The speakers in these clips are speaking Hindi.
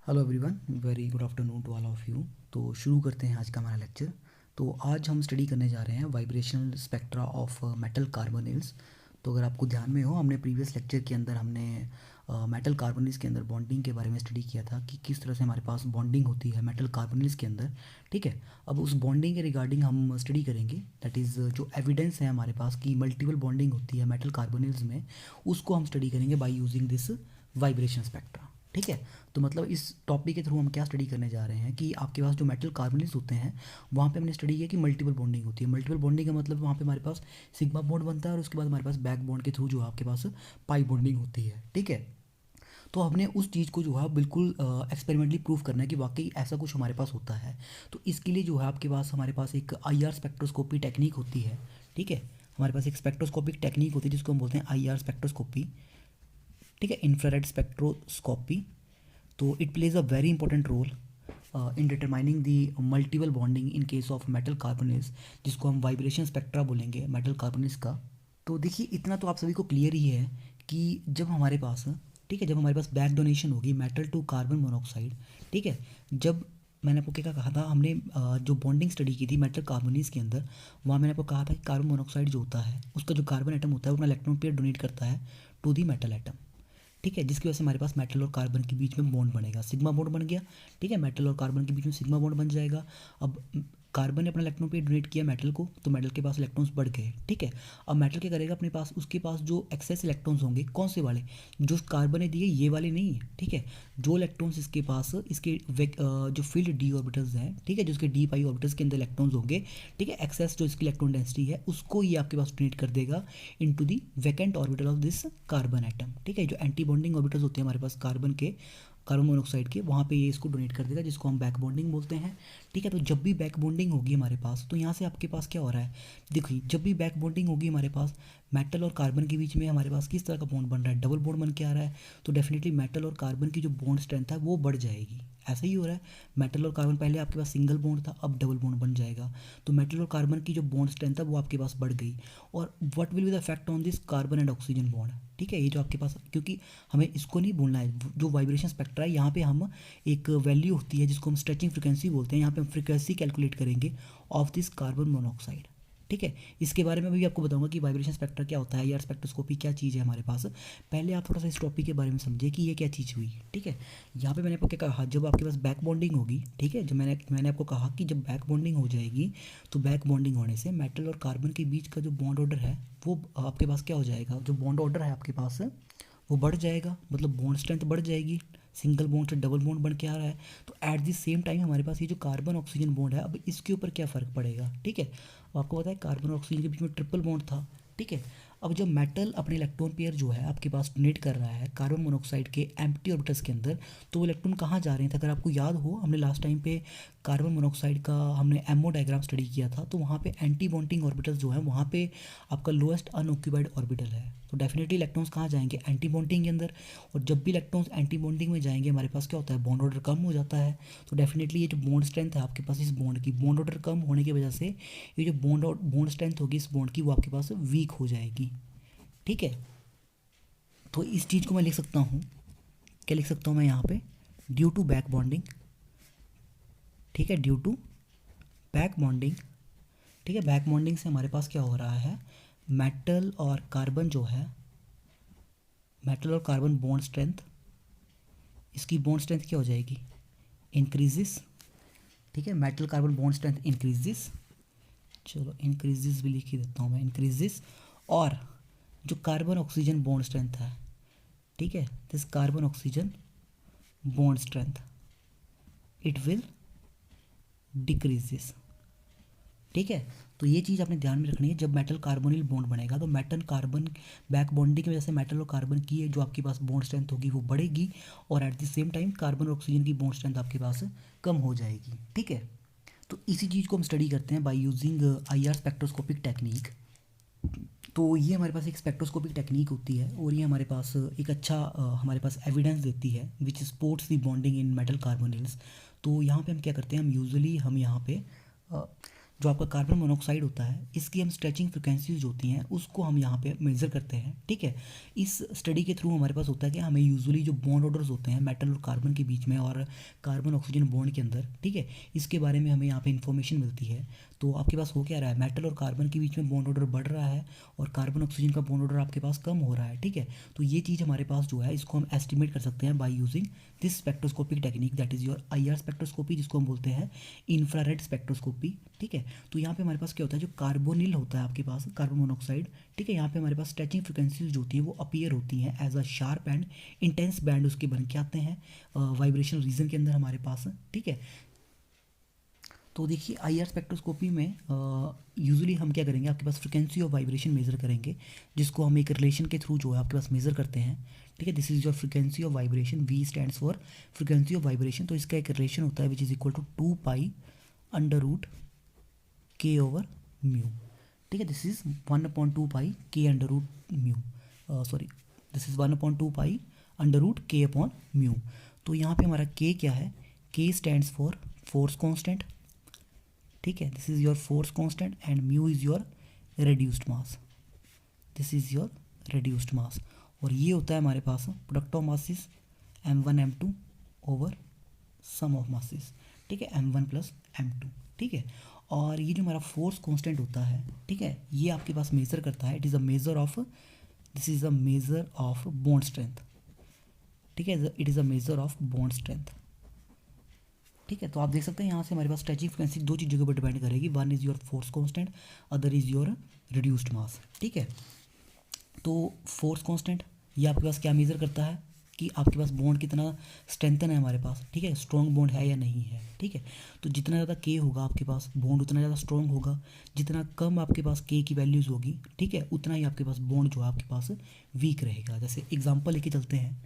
Hello everyone, very good afternoon to all of you. तो शुरू करते हैं आज का हमारा लेक्चर। तो आज हम स्टडी करने जा रहे हैं vibrational spectra of metal carbonyls. तो अगर आपको ध्यान में हो, हमने प्रीवियस लेक्चर के अंदर हमने मेटल कार्बोनिल्स के अंदर बॉन्डिंग के बारे में स्टडी किया था कि किस तरह से हमारे पास बॉन्डिंग होती है मेटल कार्बोनिल्स के अंदर। ठीक है, अब उस बॉन्डिंग के रिगार्डिंग हम स्टडी करेंगे। दैट इज़ जो एविडेंस है हमारे पास कि मल्टीपल बॉन्डिंग होती है मेटल कार्बोनिल्स में, उसको हम स्टडी करेंगे by using this vibration spectra. ठीक है, तो मतलब इस टॉपिक के थ्रू हम क्या स्टडी करने जा रहे हैं कि आपके पास जो मेटल कार्बोनिल्स होते हैं वहाँ पे हमने स्टडी किया कि मल्टीपल बॉन्डिंग होती है। मल्टीपल बॉन्डिंग का मतलब वहाँ पे हमारे पास सिग्मा बॉन्ड बनता है और उसके बाद हमारे पास बैक बॉन्ड के थ्रू जो है आपके पास पाई बॉन्डिंग होती है। ठीक है, तो हमने उस चीज़ को जो है बिल्कुल एक्सपेरिमेंटली प्रूव करना है कि वाकई ऐसा कुछ हमारे पास होता है। तो इसके लिए जो है आपके पास हमारे पास एक आईआर स्पेक्ट्रोस्कोपी टेक्निक होती है। ठीक है, हमारे पास एक स्पेक्ट्रोस्कोपिक टेक्निक होती है जिसको हम बोलते हैं आईआर स्पेक्ट्रोस्कोपी। ठीक है, इंफ्रारेड स्पेक्ट्रोस्कोपी। तो it plays a very important role in determining the multiple bonding in case of metal carbonyls, जिसको हम वाइब्रेशन स्पेक्ट्रा बोलेंगे मेटल कार्बोनिल्स का। तो देखिए, इतना तो आप सभी को क्लियर ही है कि जब हमारे पास, ठीक है, जब हमारे पास बैक डोनेशन होगी मेटल टू कार्बन मोनोऑक्साइड, ठीक है, जब मैंने आपको क्या कहा था, हमने जो बॉन्डिंग स्टडी की थी मेटल कार्बोनिल्स के अंदर, वहाँ मैंने आपको कहा था कि कार्बन मोनोऑक्साइड जो होता है उसका जो कार्बन एटम होता है वो अपना इलेक्ट्रॉन पेयर डोनेट करता है टू दी मेटल एटम। ठीक है, जिसकी वजह से हमारे पास मेटल और कार्बन के बीच में बॉन्ड बनेगा, सिग्मा बॉन्ड बन गया। ठीक है, मेटल और कार्बन के बीच में सिग्मा बॉन्ड बन जाएगा। अब कार्बन ने अपना इलेक्ट्रॉन पे डोनेट किया मेटल को, तो मेटल के पास इलेक्ट्रॉन्स बढ़ गए। ठीक है, अब मेटल क्या करेगा, अपने पास उसके पास जो एक्सेस इलेक्ट्रॉन्स होंगे, कौन से वाले, जो कार्बन ने दिए ये वाले नहीं। ठीक है, जो इलेक्ट्रॉन्स इसके पास इसके जो फील्ड डी ऑर्बिटल्स हैं, ठीक है, जो इसके डी पाई ऑर्बिटल्स के अंदर इलेक्ट्रॉन्स होंगे, ठीक है, एक्सेस जो इसकी इलेक्ट्रॉन डेंसिटी है उसको ये आपके पास डोनेट कर देगा into the vacant orbital of this carbon atom. ठीक है, जो एंटी बॉन्डिंग ऑर्बिटल्स होते हैं हमारे पास कार्बन के, कार्बन मोनोऑक्साइड के, वहाँ पे ये इसको डोनेट कर देगा, जिसको हम बैक बॉन्डिंग बोलते हैं। ठीक है, तो जब भी बैक बॉन्डिंग होगी हमारे पास, तो यहाँ से आपके पास क्या हो रहा है, देखिए, जब भी बैक बॉन्डिंग होगी हमारे पास मेटल और कार्बन के बीच में हमारे पास किस तरह का बॉन्ड बन रहा है, डबल बॉन्ड बन के आ रहा है। तो डेफिनेटली मेटल और कार्बन की जो बॉन्ड स्ट्रेंथ है वो बढ़ जाएगी। ऐसा ही हो रहा है, मेटल और कार्बन पहले आपके पास सिंगल बॉन्ड था, अब डबल बॉन्ड बन जाएगा। तो मेटल और कार्बन की जो बॉन्ड स्ट्रेंथ है वो आपके पास बढ़ गई। और what will be the effect on this carbon and oxygen bond. ठीक है, ये जो आपके पास, क्योंकि हमें इसको नहीं भूलना है, जो वाइब्रेशन स्पेक्ट्रा है यहाँ पे हम एक वैल्यू होती है जिसको हम स्ट्रेचिंग फ्रिक्वेंसी बोलते हैं, यहाँ पे हम फ्रिक्वेंसी कैलकुलेट करेंगे ऑफ दिस कार्बन मोनोऑक्साइड। ठीक है, इसके बारे में भी आपको बताऊंगा कि वाइब्रेशन स्पेक्ट्रा क्या होता है, यार स्पेक्ट्रोस्कोपी क्या चीज़ है हमारे पास। पहले आप थोड़ा सा इस टॉपिक के बारे में समझिए कि ये क्या चीज़ हुई। ठीक है, यहाँ पे मैंने आपको क्या कहा, जब आपके पास बैक बॉन्डिंग होगी, ठीक है, जब मैंने आपको कहा कि जब बैक बॉन्डिंग हो जाएगी, तो बैक बॉन्डिंग होने से मेटल और कार्बन के बीच का जो बॉन्ड ऑर्डर है वो आपके पास क्या हो जाएगा, जो बॉन्ड ऑर्डर है आपके पास वो बढ़ जाएगा, मतलब बॉन्ड स्ट्रेंथ बढ़ जाएगी। सिंगल बॉन्ड से डबल बॉन्ड बन के आ रहा है। तो एट द सेम टाइम हमारे पास ये जो कार्बन ऑक्सीजन बॉन्ड है, अब इसके ऊपर क्या फ़र्क पड़ेगा। ठीक है, अब आपको पता है कार्बन और ऑक्सीजन के बीच में ट्रिपल बॉन्ड था। ठीक है, अब जब मेटल अपने इलेक्ट्रॉन पेयर जो है आपके पास डोनेट कर रहा है कार्बन मोनोऑक्साइड के एम्प्टी ऑर्बिटल्स के अंदर, तो वो इलेक्ट्रॉन कहाँ जा रहे हैं, अगर आपको याद हो, हमने लास्ट टाइम पे कार्बन मोनोऑक्साइड का हमने एमओ डायग्राम स्टडी किया था, तो वहाँ पे एंटी बॉन्डिंग ऑर्बिटल्स जो है वहाँ पे आपका लोएस्ट अनऑक्यूपाइड ऑर्बिटल है। तो डेफिनेटली इलेक्ट्रॉन्स कहाँ जाएंगे, एंटी बॉन्डिंग के अंदर। और जब भी इलेक्ट्रॉन्स एंटी बॉन्डिंग में जाएंगे हमारे पास क्या होता है, बॉन्ड ऑर्डर कम हो जाता है। तो डेफिनेटली ये जो बॉन्ड स्ट्रेंथ है आपके पास इस बॉन्ड की, बॉन्ड ऑर्डर कम होने की वजह से ये जो बॉन्ड स्ट्रेंथ होगी इस बॉन्ड की वो आपके पास वीक हो जाएगी। ठीक है, तो इस चीज़ को मैं लिख सकता हूँ, क्या लिख सकता हूँ मैं यहाँ पे, ड्यू टू बैक बॉन्डिंग। ठीक है, ड्यू टू बैक बॉन्डिंग। ठीक है, बैक बॉन्डिंग से हमारे पास क्या हो रहा है, मेटल और कार्बन जो है, मेटल और कार्बन बॉन्ड स्ट्रेंथ, इसकी बॉन्ड स्ट्रेंथ क्या हो जाएगी, इंक्रीजेस। ठीक है, metal carbon bond strength increases, चलो इंक्रीजेस भी लिख ही देता हूँ मैं, इंक्रीजेस। और जो कार्बन ऑक्सीजन बॉन्ड स्ट्रेंथ है, ठीक है, this carbon oxygen bond strength it will decreases. ठीक है, तो ये चीज़ आपने ध्यान में रखनी है, जब मेटल कार्बोनिल बॉन्ड बनेगा तो मेटल कार्बन बैक बॉन्डिंग की वजह से मेटल और कार्बन की जो आपके पास बॉन्ड स्ट्रेंथ होगी वो बढ़ेगी, और at the same time carbon और ऑक्सीजन की बॉन्ड स्ट्रेंथ आपके पास कम हो जाएगी। ठीक है, तो इसी चीज़ को हम स्टडी करते हैं by using IR spectroscopic technique. तो ये हमारे पास एक स्पेक्ट्रोस्कोपिक टेक्निक होती है और ये हमारे पास एक अच्छा हमारे पास एविडेंस देती है which supports the bonding in metal carbonyls. तो यहाँ पे हम क्या करते हैं, हम यूजुअली हम यहाँ पे जो आपका कार्बन मोनोऑक्साइड होता है, इसकी हम स्ट्रेचिंग फ्रिक्वेंसीज होती हैं उसको हम यहाँ पे मेज़र करते हैं, ठीक है। इस स्टडी के थ्रू हमारे पास होता है कि हमें यूजुअली जो बॉन्ड ऑर्डर्स होते हैं मेटल और कार्बन के बीच में और कार्बन ऑक्सीजन बॉन्ड के अंदर, ठीक है, इसके बारे में हमें यहाँ पे इन्फॉर्मेशन मिलती है। तो आपके पास हो क्या रहा है, मेटल और कार्बन के बीच में बॉन्ड ऑर्डर बढ़ रहा है और कार्बन ऑक्सीजन का बॉन्ड ऑर्डर आपके पास कम हो रहा है, ठीक है। तो ये चीज़ हमारे पास जो है इसको हम एस्टिमेट कर सकते हैं by using this spectroscopic technique, that is your IR spectroscopy, जिसको हम बोलते हैं इंफ्रारेड स्पेक्ट्रोस्कोपी, ठीक है। तो यहाँ पे हमारे पास क्या होता है, जो कार्बोनिल होता है आपके पास, कार्बन मोनोऑक्साइड, ठीक है, यहाँ पे हमारे पास स्ट्रेचिंग फ्रिक्वेंसीज जो होती है वो अपीयर होती हैं as a sharp and intense band उसके बन के आते हैं वाइब्रेशनल रीजन के अंदर हमारे पास, ठीक है। तो देखिए IR स्पेक्ट्रोस्कोपी में यूजुअली हम क्या करेंगे, आपके पास फ्रिक्वेंसी ऑफ वाइब्रेशन मेज़र करेंगे, जिसको हम एक रिलेशन के थ्रू जो है आपके पास मेज़र करते हैं, ठीक है। This is your frequency of vibration, V stands for frequency of vibration. तो इसका एक रिलेशन होता है which is equal to 2π√K/μ, ठीक है। This is 1/2π K/√μ, sorry, this is 1/2π√K/μ। तो यहाँ पे हमारा K क्या है, K stands for force constant, ठीक है। This is your force constant and mu is your reduced mass, this is your reduced mass. और ये होता है हमारे पास product of masses m1 m2 over sum of masses, ठीक है, m1 + m2, ठीक है। और ये जो हमारा फोर्स कांस्टेंट होता है, ठीक है, ये आपके पास मेज़र करता है, it is a measure of, this is a measure of bond strength, ठीक है, it is a measure of bond strength, ठीक है। तो आप देख सकते हैं यहाँ से हमारे पास स्ट्रेचिंग फ्रिक्वेंसी दो चीज़ों के ऊपर डिपेंड करेगी, one is your force constant, other is your reduced mass, ठीक है। तो फोर्स कांस्टेंट ये आपके पास क्या मेज़र करता है कि आपके पास बॉन्ड कितना स्ट्रेंथन है हमारे पास, ठीक है, स्ट्रॉन्ग बॉन्ड है या नहीं है, ठीक है। तो जितना ज़्यादा K होगा आपके पास बॉन्ड उतना ज़्यादा स्ट्रॉन्ग होगा, जितना कम आपके पास K की वैल्यूज़ होगी, ठीक है, उतना ही आपके पास बॉन्ड जो है आपके पास वीक रहेगा। जैसे एग्जाम्पल लेके चलते हैं,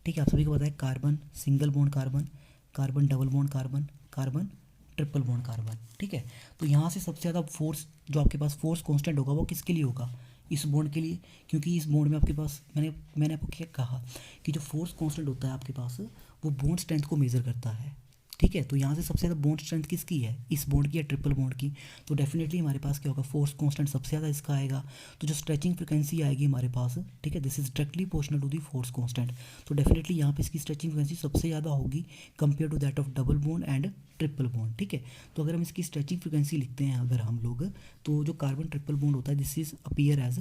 ठीक है, आप सभी को पता है carbon single bond carbon, carbon double bond carbon, carbon triple bond carbon, ठीक है। तो यहाँ से सबसे ज़्यादा फोर्स जो आपके पास फोर्स कांस्टेंट होगा वो किसके लिए होगा, इस बॉन्ड के लिए, क्योंकि इस बॉन्ड में आपके पास मैंने आपको क्या कहा कि जो फोर्स कांस्टेंट होता है आपके पास वो बॉन्ड स्ट्रेंथ को मेज़र करता है, ठीक है। तो यहाँ से सबसे ज़्यादा बॉन्ड स्ट्रेंथ किसकी है, इस बॉन्ड की या ट्रिपल बॉन्ड की, तो डेफिनेटली हमारे पास क्या होगा, फोर्स कांस्टेंट सबसे ज़्यादा इसका आएगा। तो जो स्ट्रेचिंग फ्रिक्वेंसी आएगी हमारे पास, ठीक है, this is directly proportional to the force constant. तो डेफिनेटली यहाँ पे इसकी स्ट्रेचिंग फ्रिक्वेंसी सबसे ज़्यादा होगी compare to that of double bond and triple bond, ठीक है। तो अगर हम इसकी स्ट्रेचिंग फ्रिक्वेंसी लिखते हैं अगर हम लोग, तो जो कार्बन ट्रिपल बॉन्ड होता है दिस इज अपीयर एज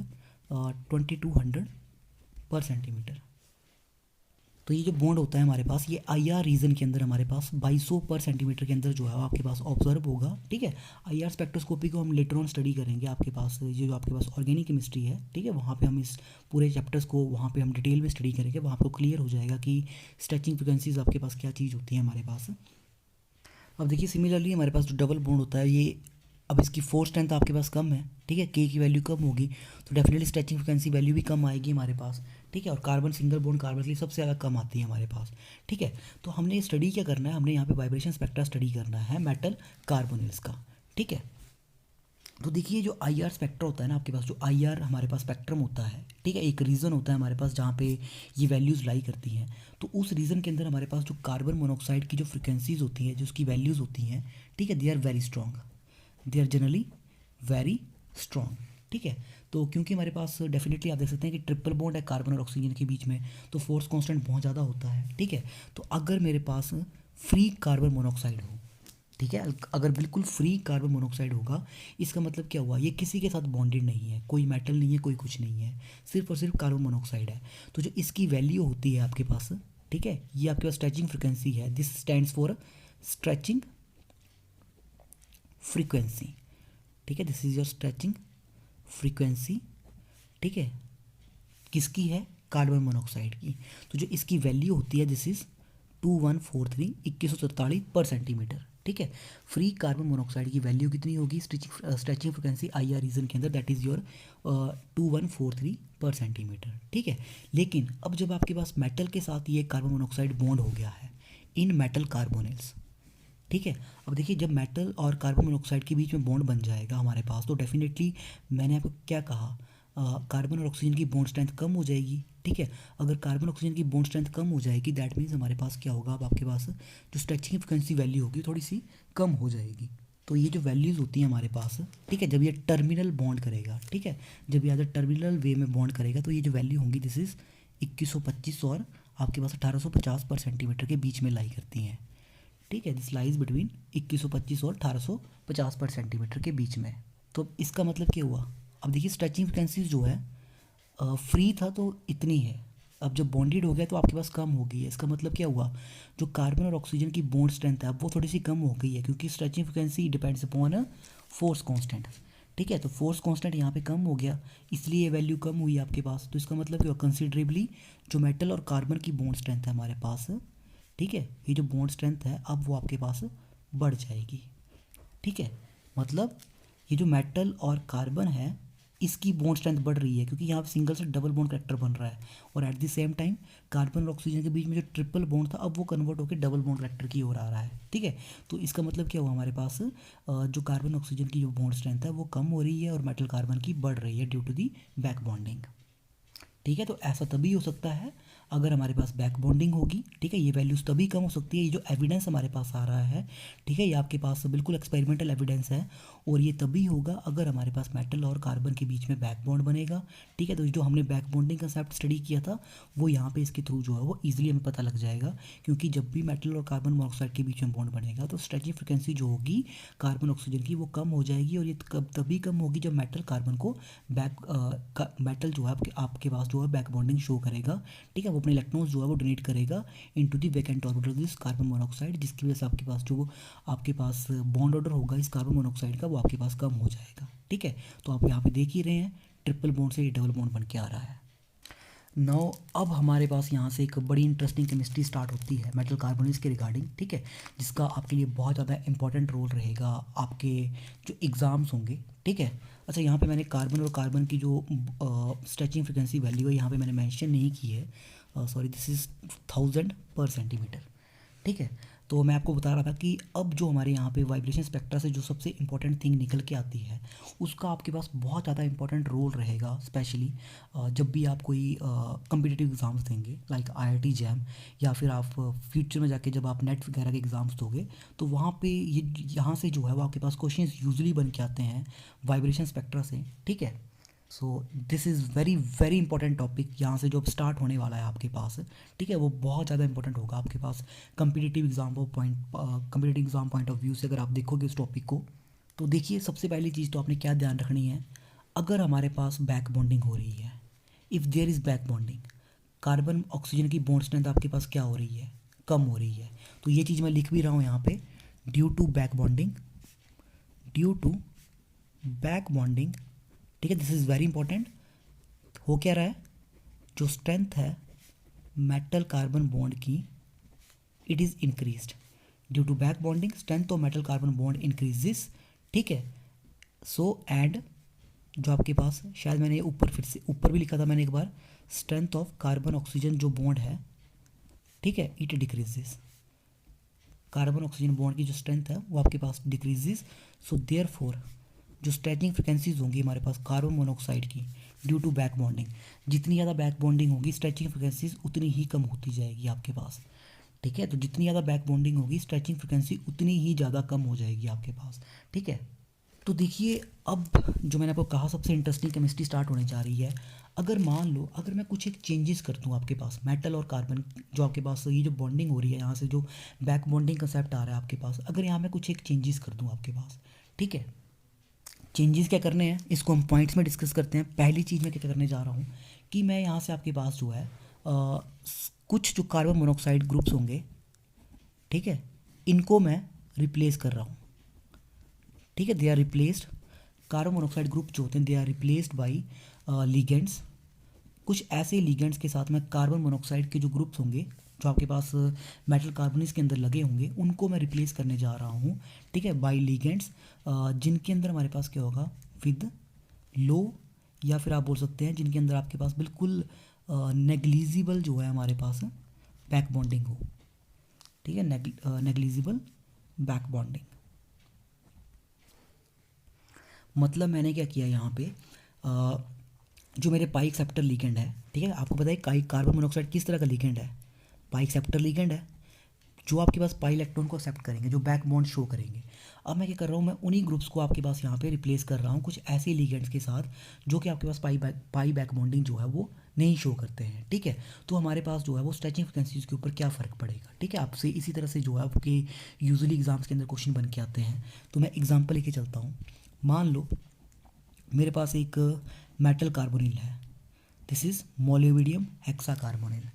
2200 पर सेंटीमीटर। तो ये जो बॉन्ड होता है हमारे पास ये IR रीजन के अंदर हमारे पास 2200 पर सेंटीमीटर के अंदर जो है आपके पास ऑब्जर्व होगा, ठीक है। IR स्पेक्ट्रोस्कोपी को हम लेटर ऑन स्टडी करेंगे, आपके पास ये जो आपके पास ऑर्गेनिक केमिस्ट्री है, ठीक है, वहाँ पे हम इस पूरे चैप्टर्स को वहाँ पे हम डिटेल में स्टडी करेंगे, वहाँ पे क्लियर हो जाएगा कि स्ट्रेचिंग फ्रिक्वेंसीज आपके पास क्या चीज़ होती है हमारे पास। अब देखिए सिमिलरली हमारे पास जो डबल बॉन्ड होता है ये, अब इसकी फोर्स स्ट्रेंथ आपके पास कम है, ठीक है, K की वैल्यू कम होगी तो डेफिनेटली स्ट्रेचिंग फ्रिक्वेंसी वैल्यू भी कम आएगी हमारे पास, ठीक है। और कार्बन सिंगल बॉन्ड कार्बन के लिए सबसे ज़्यादा कम आती है हमारे पास, ठीक है। तो हमने स्टडी क्या करना है, हमने यहाँ पे वाइब्रेशन स्पेक्ट्रा स्टडी करना है मेटल कार्बोनिल्स का, ठीक है। तो देखिए जो IR स्पेक्ट्रा होता है ना आपके पास, जो IR हमारे पास स्पेक्ट्रम होता है, ठीक है, एक रीजन होता है हमारे पास जहाँ पे ये वैल्यूज़ लाई करती हैं। तो उस रीजन के अंदर हमारे पास जो कार्बन मोनोऑक्साइड की जो फ्रिक्वेंसीज होती हैं, जो उसकी वैल्यूज़ होती हैं, ठीक है, they are very strong, they are generally very strong, ठीक है। तो क्योंकि हमारे पास डेफिनेटली आप देख सकते हैं कि ट्रिपल बॉन्ड है कार्बन और ऑक्सीजन के बीच में, तो फोर्स कांस्टेंट बहुत ज़्यादा होता है, ठीक है। तो अगर मेरे पास फ्री कार्बन मोनोऑक्साइड हो, ठीक है, अगर बिल्कुल फ्री कार्बन मोनोऑक्साइड होगा, इसका मतलब क्या हुआ, ये किसी के साथ बॉन्डेड नहीं है, कोई मेटल नहीं है, कोई कुछ नहीं है, सिर्फ और सिर्फ कार्बन मोनोऑक्साइड है। तो जो इसकी वैल्यू होती है आपके पास, ठीक है, ये आपके पास स्ट्रेचिंग फ्रिक्वेंसी है, this stands for stretching frequency, ठीक है, this is your stretching frequency, ठीक है, किसकी है, कार्बन मोनोऑक्साइड की। तो जो इसकी वैल्यू होती है दिस इज 2143 पर सेंटीमीटर, ठीक है। फ्री कार्बन मोनोऑक्साइड की वैल्यू कितनी होगी स्ट्रेचिंग फ्रिक्वेंसी IR रीजन के अंदर, दैट इज़ योर 2143 पर सेंटीमीटर, ठीक है। लेकिन अब जब आपके पास मेटल के साथ ये कार्बन मोनोऑक्साइड बॉन्ड हो गया है इन मेटल कार्बोनिल्स, ठीक है, अब देखिए जब मेटल और कार्बन मोनोऑक्साइड के बीच में बॉन्ड बन जाएगा हमारे पास, तो डेफिनेटली मैंने आपको क्या कहा, कार्बन और ऑक्सीजन की बॉन्ड स्ट्रेंथ कम हो जाएगी, ठीक है। अगर कार्बन ऑक्सीजन की बॉन्ड स्ट्रेंथ कम हो जाएगी दैट मीन्स हमारे पास क्या होगा, अब आपके पास जो स्ट्रेचिंग फ्रिक्वेंसी वैल्यू होगी थोड़ी सी कम हो जाएगी, तो ये जो वैल्यूज़ होती हैं हमारे पास, ठीक है, जब ये टर्मिनल बॉन्ड करेगा, ठीक है, जब ये टर्मिनल वे में बॉन्ड करेगा तो ये जो वैल्यू होंगी दिस इज़ 2125 और आपके पास 1850 पर सेंटीमीटर के बीच में लाई करती हैं, ठीक है। दिस लाइज बिटवीन 2125 और 1850 पर सेंटीमीटर के बीच में। तो इसका मतलब क्या हुआ, अब देखिए स्ट्रेचिंग फ्रिक्वेंसीज जो है फ्री था तो इतनी है, अब जब बॉन्डेड हो गया तो आपके पास कम हो गई है। इसका मतलब क्या हुआ, जो कार्बन और ऑक्सीजन की बॉन्ड स्ट्रेंथ है अब वो थोड़ी सी कम हो गई है, क्योंकि stretching frequency depends upon a force constant, ठीक है। तो फोर्स कांस्टेंट यहाँ पे कम हो गया, इसलिए ये वैल्यू कम हुई आपके पास। तो इसका मतलब क्या हुआ, कंसिडरेबली जो मेटल और कार्बन की बॉन्ड स्ट्रेंथ है हमारे पास, ठीक है, ये जो बॉन्ड स्ट्रेंथ है अब वो आपके पास बढ़ जाएगी, ठीक है। मतलब ये जो मेटल और कार्बन है इसकी बॉन्ड स्ट्रेंथ बढ़ रही है, क्योंकि यहाँ पे सिंगल से डबल बॉन्ड करेक्टर बन रहा है, और at the same time carbon और ऑक्सीजन के बीच में जो ट्रिपल बॉन्ड था अब वो कन्वर्ट होकर डबल बॉन्ड करेक्टर की ओर आ रहा है, ठीक है। तो इसका मतलब क्या हुआ, हमारे पास जो कार्बन ऑक्सीजन की जो बॉन्ड स्ट्रेंथ है वो कम हो रही है और मेटल कार्बन की बढ़ रही है due to the back bonding, ठीक है। तो ऐसा तभी हो सकता है अगर हमारे पास बैक बॉन्डिंग होगी, ठीक है। ये वैल्यूज़ तभी कम हो सकती है, ये जो एविडेंस हमारे पास आ रहा है, ठीक है, ये आपके पास बिल्कुल एक्सपेरिमेंटल एविडेंस है, और ये तभी होगा अगर हमारे पास मेटल और कार्बन के बीच में बैक बॉन्ड बनेगा, ठीक है। तो जो हमने बैक बॉन्डिंग कंसेप्ट स्टडी किया था वो यहाँ पे इसके थ्रू जो है वो ईजिली हमें पता लग जाएगा, क्योंकि जब भी मेटल और कार्बन मोनोऑक्साइड के बीच में बॉन्ड बनेगा तो स्ट्रेचिंग फ्रिक्वेंसी जो होगी कार्बन ऑक्सीजन की वो कम हो जाएगी, और ये कब तभी कम होगी जब मेटल कार्बन को मेटल जो है आपके पास जो है बैक बॉन्डिंग शो करेगा, ठीक है। वो अपने इलेक्ट्रॉन्स जो है वो डोनेट करेगा into the vacant orbital this carbon monoxide, जिसकी वजह से आपके पास बॉन्ड ऑर्डर होगा इस कार्बन मोनोऑक्साइड का वो आपके पास कम हो जाएगा, ठीक है। तो आप यहाँ पे देख ही रहे हैं ट्रिपल बॉन्ड से डबल बॉन्ड बन के आ रहा है। नाउ अब हमारे पास यहाँ से एक बड़ी इंटरेस्टिंग केमिस्ट्री स्टार्ट होती है मेटल कार्बोनेट्स के रिगार्डिंग, ठीक है, जिसका आपके लिए बहुत ज़्यादा इंपॉर्टेंट रोल रहेगा आपके जो एग्ज़ाम्स होंगे, ठीक है। अच्छा, यहाँ पे मैंने कार्बन और कार्बन की जो स्ट्रेचिंग फ्रिक्वेंसी वैल्यू है यहाँ पे मैंने मेंशन नहीं की है, सॉरी, दिस इज़ 1000 पर सेंटीमीटर, ठीक है। तो मैं आपको बता रहा था कि अब जो हमारे यहाँ पे वाइब्रेशन स्पेक्ट्रा से जो सबसे इंपॉर्टेंट थिंग निकल के आती है उसका आपके पास बहुत ज़्यादा इंपॉर्टेंट रोल रहेगा, स्पेशली जब भी आप कोई कम्पिटिटिव एग्ज़ाम्स देंगे लाइक IIT जैम, या फिर आप फ्यूचर में जाके जब आप नेट वगैरह के एग्ज़ाम्स दोगे तो वहाँ पे ये यहाँ से जो है वो आपके पास क्वेश्चन यूजली बन के आते हैं वाइब्रेशन स्पेक्ट्रा से, ठीक है। So this is very very important topic यहाँ से जो अब स्टार्ट होने वाला है आपके पास, ठीक है, वो बहुत ज़्यादा इंपॉर्टेंट होगा आपके पास competitive exam point of view से। अगर आप देखोगे इस टॉपिक को तो देखिए सबसे पहली चीज़ तो आपने क्या ध्यान रखनी है, अगर हमारे पास बैक बॉन्डिंग हो रही है, if there is back bonding, carbon oxygen की बॉन्ड स्ट्रेंथ आपके पास क्या हो रही है, कम हो रही है। तो ये चीज़ मैं लिख भी रहा हूँ यहाँ पे, due to back bonding, due to back bonding, ठीक है, दिस इज़ वेरी इंपॉर्टेंट। हो क्या रहा है, जो स्ट्रेंथ है मेटल कार्बन बॉन्ड की it is increased due to back bonding, strength of metal carbon bond increases, ठीक है। सो एंड जो आपके पास शायद मैंने ऊपर फिर से ऊपर भी लिखा था मैंने एक बार, स्ट्रेंथ ऑफ कार्बन ऑक्सीजन जो बॉन्ड है, ठीक है, it decreases, carbon oxygen bond की जो स्ट्रेंथ है वो आपके पास डिक्रीजेस। सो देयरफॉर जो स्ट्रेचिंग फ्रिक्वेंसीज होंगी हमारे पास कार्बन मोनोऑक्साइड की ड्यू टू बैक बॉन्डिंग, जितनी ज़्यादा बैक बॉन्डिंग होगी स्ट्रेचिंग फ्रिक्वेंसीज उतनी ही कम होती जाएगी आपके पास, ठीक है। तो जितनी ज़्यादा बैक बॉन्डिंग होगी स्ट्रेचिंग फ्रिक्वेंसी उतनी ही ज़्यादा कम हो जाएगी आपके पास, ठीक है। तो देखिए अब जो मैंने आपको कहा सबसे इंटरेस्टिंग केमिस्ट्री स्टार्ट होने जा रही है। अगर मान लो अगर मैं कुछ एक चेंजेस कर दूँ आपके पास मेटल और कार्बन जो आपके पास ये जो बॉन्डिंग हो रही है यहाँ से जो बैक बॉन्डिंग कंसेप्ट आ रहा है आपके पास, अगर यहाँ मैं कुछ एक चेंजेस कर दूँ आपके पास, ठीक है, चेंजेस क्या करने हैं इसको हम पॉइंट्स में डिस्कस करते हैं। पहली चीज़ मैं क्या करने जा रहा हूँ कि मैं यहाँ से आपके पास जो है कुछ जो कार्बन मोनोऑक्साइड ग्रुप्स होंगे, ठीक है, इनको मैं रिप्लेस कर रहा हूँ, ठीक है, they are replaced, carbon monoxide group जो होते हैं they are replaced by ligands, कुछ ऐसे लिगेंड्स के साथ में कार्बन मोनोऑक्साइड के जो ग्रुप्स होंगे जो आपके पास मेटल कार्बोनेट्स के अंदर लगे होंगे उनको मैं रिप्लेस करने जा रहा हूँ, ठीक है, बाई लिगेंड्स जिनके अंदर हमारे पास क्या होगा विद लो, या फिर आप बोल सकते हैं जिनके अंदर आपके पास बिल्कुल नेग्लिजिबल जो है हमारे पास बैक बॉन्डिंग हो, ठीक है, नेग्लिजिबल बैक बॉन्डिंग। मतलब मैंने क्या किया यहाँ पे जो मेरे पाई एक्सेप्टर लिगेंड है, ठीक है, आपको पता है कार्बन मोनोऑक्साइड किस तरह का लिगेंड है, पाई एक्सेप्टर लिगेंड है, जो आपके पास पाई इलेक्ट्रॉन को एक्सेप्ट करेंगे, जो बैक बॉन्ड शो करेंगे। अब मैं क्या कर रहा हूँ, मैं उन्हीं ग्रुप्स को आपके पास यहाँ पे रिप्लेस कर रहा हूँ कुछ ऐसे लिगेंड्स के साथ जो कि आपके पास पाई बैक बॉन्डिंग जो है वो नहीं शो करते हैं, ठीक है। तो हमारे पास जो है वो स्ट्रेचिंग फ्रिक्वेंसीज के ऊपर क्या फ़र्क पड़ेगा, ठीक है। आपसे इसी तरह से जो है आपके यूजुअली एग्जाम्स के अंदर क्वेश्चन बन के आते हैं। तो मैं एग्जाम्पल लेके चलता हूँ। मान लो मेरे पास एक मेटल कार्बोनिल है, दिस इज़ मोलिब्डेनम हेक्साकार्बोनिल,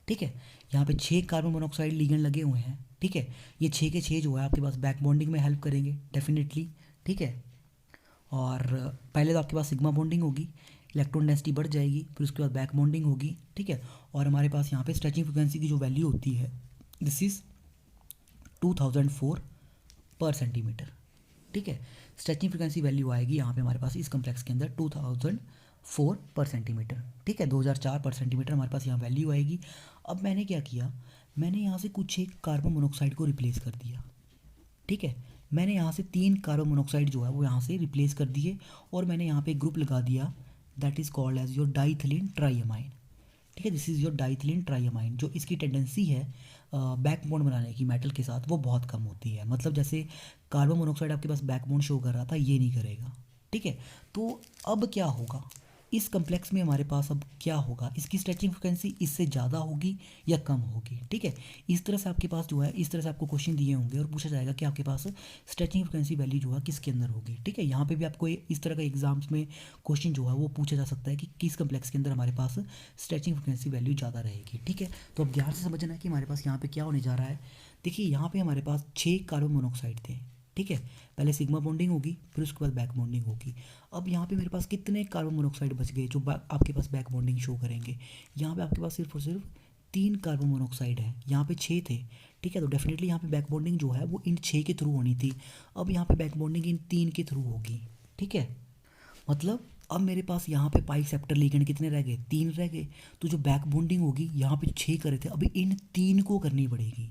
ठीक है। यहाँ पे 6 कार्बन मोनोऑक्साइड लिगेंड लगे हुए हैं, ठीक है। ये 6 के 6 जो है आपके पास बैक बॉन्डिंग में हेल्प करेंगे डेफिनेटली, ठीक है। और पहले तो आपके पास सिग्मा बॉन्डिंग होगी, इलेक्ट्रॉन डेंसिटी बढ़ जाएगी, फिर उसके बाद बैक बॉन्डिंग होगी, ठीक है। और हमारे पास यहाँ पे स्ट्रेचिंग फ्रिक्वेंसी की जो वैल्यू होती है, दिस इज़ 2004 पर सेंटीमीटर, ठीक है। स्ट्रेचिंग फ्रिक्वेंसी वैल्यू आएगी यहाँ पे हमारे पास इस कम्प्लेक्स के अंदर 2004 पर सेंटीमीटर, ठीक है। 2004 पर सेंटीमीटर हमारे पास यहाँ वैल्यू आएगी। अब मैंने क्या किया, मैंने यहाँ से कुछ एक कार्बन मोनोऑक्साइड को रिप्लेस कर दिया, ठीक है। मैंने यहाँ से 3 कार्बन मोनोऑक्साइड जो है वो यहाँ से रिप्लेस कर दिए और मैंने यहाँ पे एक ग्रुप लगा दिया that is called as your diethylenetriamine, ठीक है। This is your diethylenetriamine. जो इसकी टेंडेंसी है बैक बॉन्ड बनाने की मेटल के साथ वो बहुत कम होती है, मतलब जैसे कार्बन मोनोऑक्साइड आपके पास बैक बॉन्ड शो कर रहा था, ये नहीं करेगा, ठीक है। तो अब क्या होगा इस कम्प्लेक्स में, हमारे पास अब क्या होगा, इसकी स्ट्रेचिंग फ्रिक्वेंसी इससे ज़्यादा होगी या कम होगी, ठीक है। इस तरह से आपके पास जो है, इस तरह से आपको क्वेश्चन दिए होंगे और पूछा जाएगा कि आपके पास स्ट्रेचिंग फ्रिक्वेंसी वैल्यू जो है किसके अंदर होगी, ठीक है। यहाँ पे भी आपको इस तरह का एग्जाम्स में क्वेश्चन जो है वो पूछा जा सकता है कि किस कम्प्लेक्स के अंदर हमारे पास स्ट्रेचिंग फ्रिक्वेंसी वैल्यू ज़्यादा रहेगी, ठीक है। तो अब ध्यान से समझना है कि हमारे पास यहाँ पे क्या होने जा रहा है। देखिए यहाँ पे हमारे पास 6 कार्बन मोनोऑक्साइड थे, ठीक है। पहले सिग्मा बॉन्डिंग होगी, फिर उसके बाद बैक बॉन्डिंग होगी। अब यहाँ पे मेरे पास कितने कार्बन मोनोऑक्साइड बच गए जो आपके पास बैक बॉन्डिंग शो करेंगे। यहाँ पे आपके पास सिर्फ और सिर्फ 3 कार्बन मोनोऑक्साइड है, यहाँ पे 6 थे, ठीक है। तो डेफिनेटली यहाँ पे बैक बॉन्डिंग जो है वो इन 6 के थ्रू होनी थी। अब यहाँ पे बैक बॉन्डिंग इन 3 के थ्रू होगी, ठीक है। मतलब अब मेरे पास यहाँ पे पाई एक्सेप्टर लिगेंड कितने रह गए, 3 रह गए। तो जो बैक बॉन्डिंग होगी यहाँ पे 6 कर रहे थे, अभी इन 3 को करनी पड़ेगी।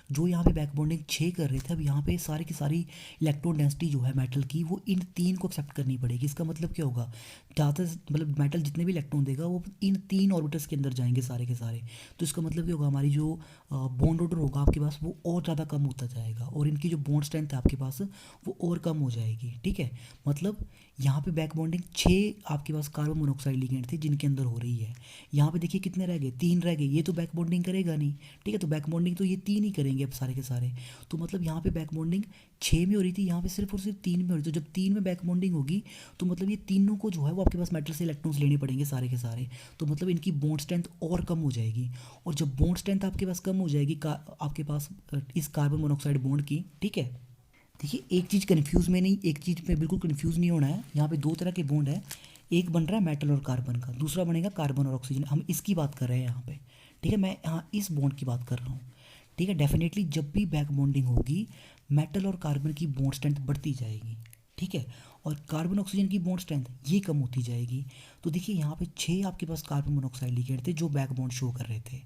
जो यहाँ पे बैक बॉन्डिंग 6 कर रहे थे, अब यहाँ पे सारी की सारी इलेक्ट्रॉन डेंसिटी जो है मेटल की वो इन 3 को एक्सेप्ट करनी पड़ेगी। इसका मतलब क्या होगा, ज़्यादा मतलब मेटल जितने भी इलेक्ट्रॉन देगा वो इन 3 ऑर्बिटल्स के अंदर जाएंगे सारे के सारे। तो इसका मतलब क्या होगा, हमारी जो बॉन्ड ऑर्डर होगा आपके पास वो और ज़्यादा कम होता जाएगा और इनकी जो बॉन्ड स्ट्रेंथ है आपके पास वो और कम हो जाएगी, ठीक है। मतलब यहाँ पे बैक बॉन्डिंग 6 आपके पास कार्बन मोनोऑक्साइड लिगेंड थे जिनके अंदर हो रही है। यहाँ पे देखिए कितने रह गए, 3 रह गए। ये तो बैक बॉन्डिंग करेगा नहीं, ठीक है। तो बैक बॉन्डिंग तो ये 3 ही करेंगे अब सारे के सारे। तो मतलब यहाँ पे बैक बॉन्डिंग 6 में हो रही थी, यहाँ पे सिर्फ और सिर्फ 3 में हो रही थी। तो जब 3 में बैक बॉन्डिंग होगी तो मतलब ये तीनों को जो है वो आपके पास मेटल से इलेक्ट्रॉन्स लेने पड़ेंगे सारे के सारे। तो मतलब इनकी बॉन्ड स्ट्रेंथ और कम हो जाएगी। और जब बॉन्ड स्ट्रेंथ आपके पास कम हो जाएगी आपके पास इस कार्बन मोनोऑक्साइड बॉन्ड की, ठीक है। देखिए एक चीज़ कन्फ्यूज़ में नहीं, एक चीज़ पे बिल्कुल कन्फ्यूज़ नहीं होना है। यहाँ पे 2 तरह के बॉन्ड है, एक बन रहा है मेटल और कार्बन का, दूसरा बनेगा कार्बन और ऑक्सीजन। हम इसकी बात कर रहे हैं यहाँ पे, ठीक है। मैं यहाँ इस बॉन्ड की बात कर रहा हूँ, ठीक है। डेफिनेटली जब भी बैक बॉन्डिंग होगी मेटल और कार्बन की बॉन्ड स्ट्रेंथ बढ़ती जाएगी, ठीक है। और कार्बन ऑक्सीजन की बॉन्ड स्ट्रेंथ ये कम होती जाएगी। तो देखिए यहाँ पे 6 आपके पास कार्बन मोनोऑक्साइड लिगेंड थे जो बैक बॉन्ड शो कर रहे थे।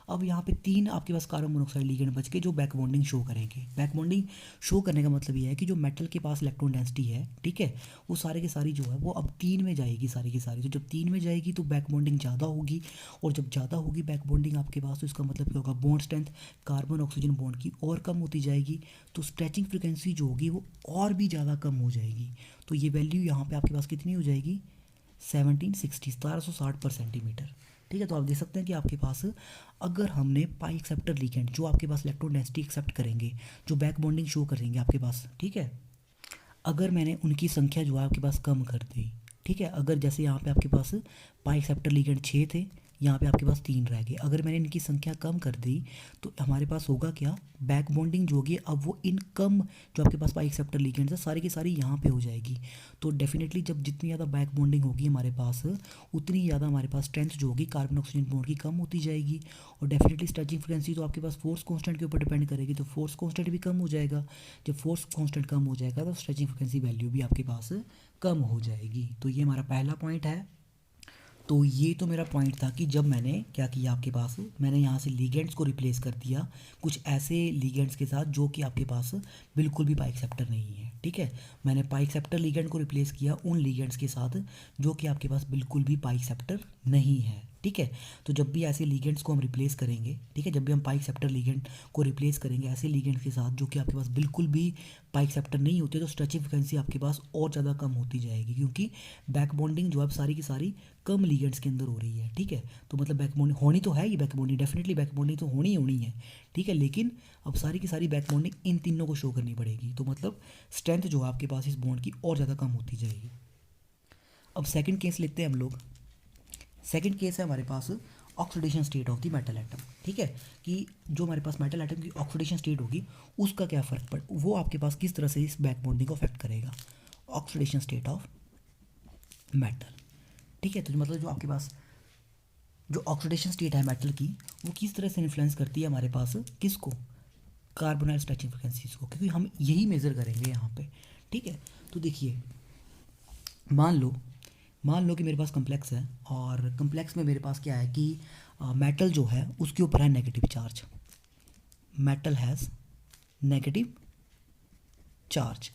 अब यहाँ पे 3 आपके पास कार्बन मोनोऑक्साइड लिगेंड बच के जो बैक बॉन्डिंग शो करेंगे। बैक बॉन्डिंग शो करने का मतलब ये है कि जो मेटल के पास इलेक्ट्रॉन डेंसिटी है, ठीक है, वो सारे के सारी जो है वो अब 3 में जाएगी सारी की सारी। तो जब 3 में जाएगी तो बैक बॉन्डिंग ज़्यादा होगी, और जब ज़्यादा होगी बैक बॉन्डिंग आपके पास तो इसका मतलब क्या होगा, bond strength carbon oxygen bond की और कम होती जाएगी। तो स्ट्रेचिंग फ्रिक्वेंसी जो होगी वो और भी ज़्यादा कम हो जाएगी। तो ये वैल्यू यहाँ पे आपके पास कितनी हो जाएगी, 1760 पर सेंटीमीटर, ठीक है। तो आप देख सकते हैं कि आपके पास अगर हमने पाई एक्सेप्टर लिगेंड जो आपके पास इलेक्ट्रॉन डेंसिटी एक्सेप्ट करेंगे, जो बैक बॉन्डिंग शो करेंगे आपके पास, ठीक है, अगर मैंने उनकी संख्या जो है आपके पास कम कर दी, ठीक है। अगर जैसे यहाँ पे आपके पास पाई एक्सेप्टर लिगेंड 6 थे, यहाँ पे आपके पास 3 रह गए, अगर मैंने इनकी संख्या कम कर दी तो हमारे पास होगा क्या, बैक बॉन्डिंग जो होगी अब वो इन कम जो आपके पास पाई एक्सेप्टर लिगेंड्स है सारी की सारी यहाँ पे हो जाएगी। तो डेफिनेटली जब जितनी ज़्यादा बैक बॉन्डिंग होगी हमारे पास उतनी ज़्यादा हमारे पास स्ट्रेंथ जो होगी कार्बन ऑक्सीजन बॉन्ड की कम होती जाएगी। और डेफिनेटली स्ट्रेचिंग फ्रिक्वेंसी तो आपके पास फोर्स कांस्टेंट के ऊपर डिपेंड करेगी, तो फोर्स कांस्टेंट भी कम हो जाएगा। जब फोर्स कांस्टेंट कम हो जाएगा तो स्ट्रेचिंग फ्रिक्वेंसी वैल्यू भी आपके पास कम हो जाएगी। तो ये हमारा पहला पॉइंट है। तो ये तो मेरा पॉइंट था कि जब मैंने क्या किया आपके पास, मैंने यहाँ से लिगेंड्स को रिप्लेस कर दिया कुछ ऐसे लिगेंड्स के साथ जो कि आपके पास बिल्कुल भी पाई एक्सेप्टर नहीं है, ठीक है। मैंने पाई एक्सेप्टर लिगेंड को रिप्लेस किया उन लिगेंड्स के साथ जो कि आपके पास बिल्कुल भी पाई एक्सेप्टर नहीं है। ठीक है, तो जब भी ऐसे लिगेंड्स को हम रिप्लेस करेंगे, ठीक है, जब भी हम पाई एक्सेप्टर लिगेंड को रिप्लेस करेंगे ऐसे लिगेंड के साथ जो कि आपके पास बिल्कुल भी पाई एक्सेप्टर नहीं होते, तो स्ट्रेचिंग फ्रिक्वेंसी आपके पास और ज़्यादा कम होती जाएगी, क्योंकि बैक बॉन्डिंग जो है सारी की सारी कम लिगेंड्स के अंदर हो रही है। ठीक है, तो मतलब बैक बॉन्डिंग होनी तो है ही, back bonding definitely back bonding तो होनी होनी है। ठीक है, लेकिन अब सारी की सारी बैक बॉन्डिंग इन तीनों को शो करनी पड़ेगी, तो मतलब स्ट्रेंथ जो है आपके पास इस बॉन्ड की और ज़्यादा कम होती जाएगी। अब सेकंड केस लेते हैं हम लोग। सेकंड केस है हमारे पास oxidation state of the metal atom. ठीक है, कि जो हमारे पास मेटल एटम की ऑक्सीडेशन स्टेट होगी उसका क्या फ़र्क पड़, वो आपके पास किस तरह से इस बैक बॉन्डिंग को अफेक्ट करेगा। Oxidation state of metal. ठीक है, तो मतलब जो आपके पास जो ऑक्सीडेशन स्टेट है मेटल की, वो किस तरह से इन्फ्लुएंस करती है हमारे पास किसको, कार्बोनाइल स्ट्रेचिंग फ्रिक्वेंसीज को, क्योंकि हम यही मेज़र करेंगे यहाँ पे। ठीक है, तो देखिए मान लो कि मेरे पास कम्प्लेक्स है, और कम्प्लेक्स में मेरे पास क्या है कि मेटल जो है उसके ऊपर है negative charge. Metal has negative charge.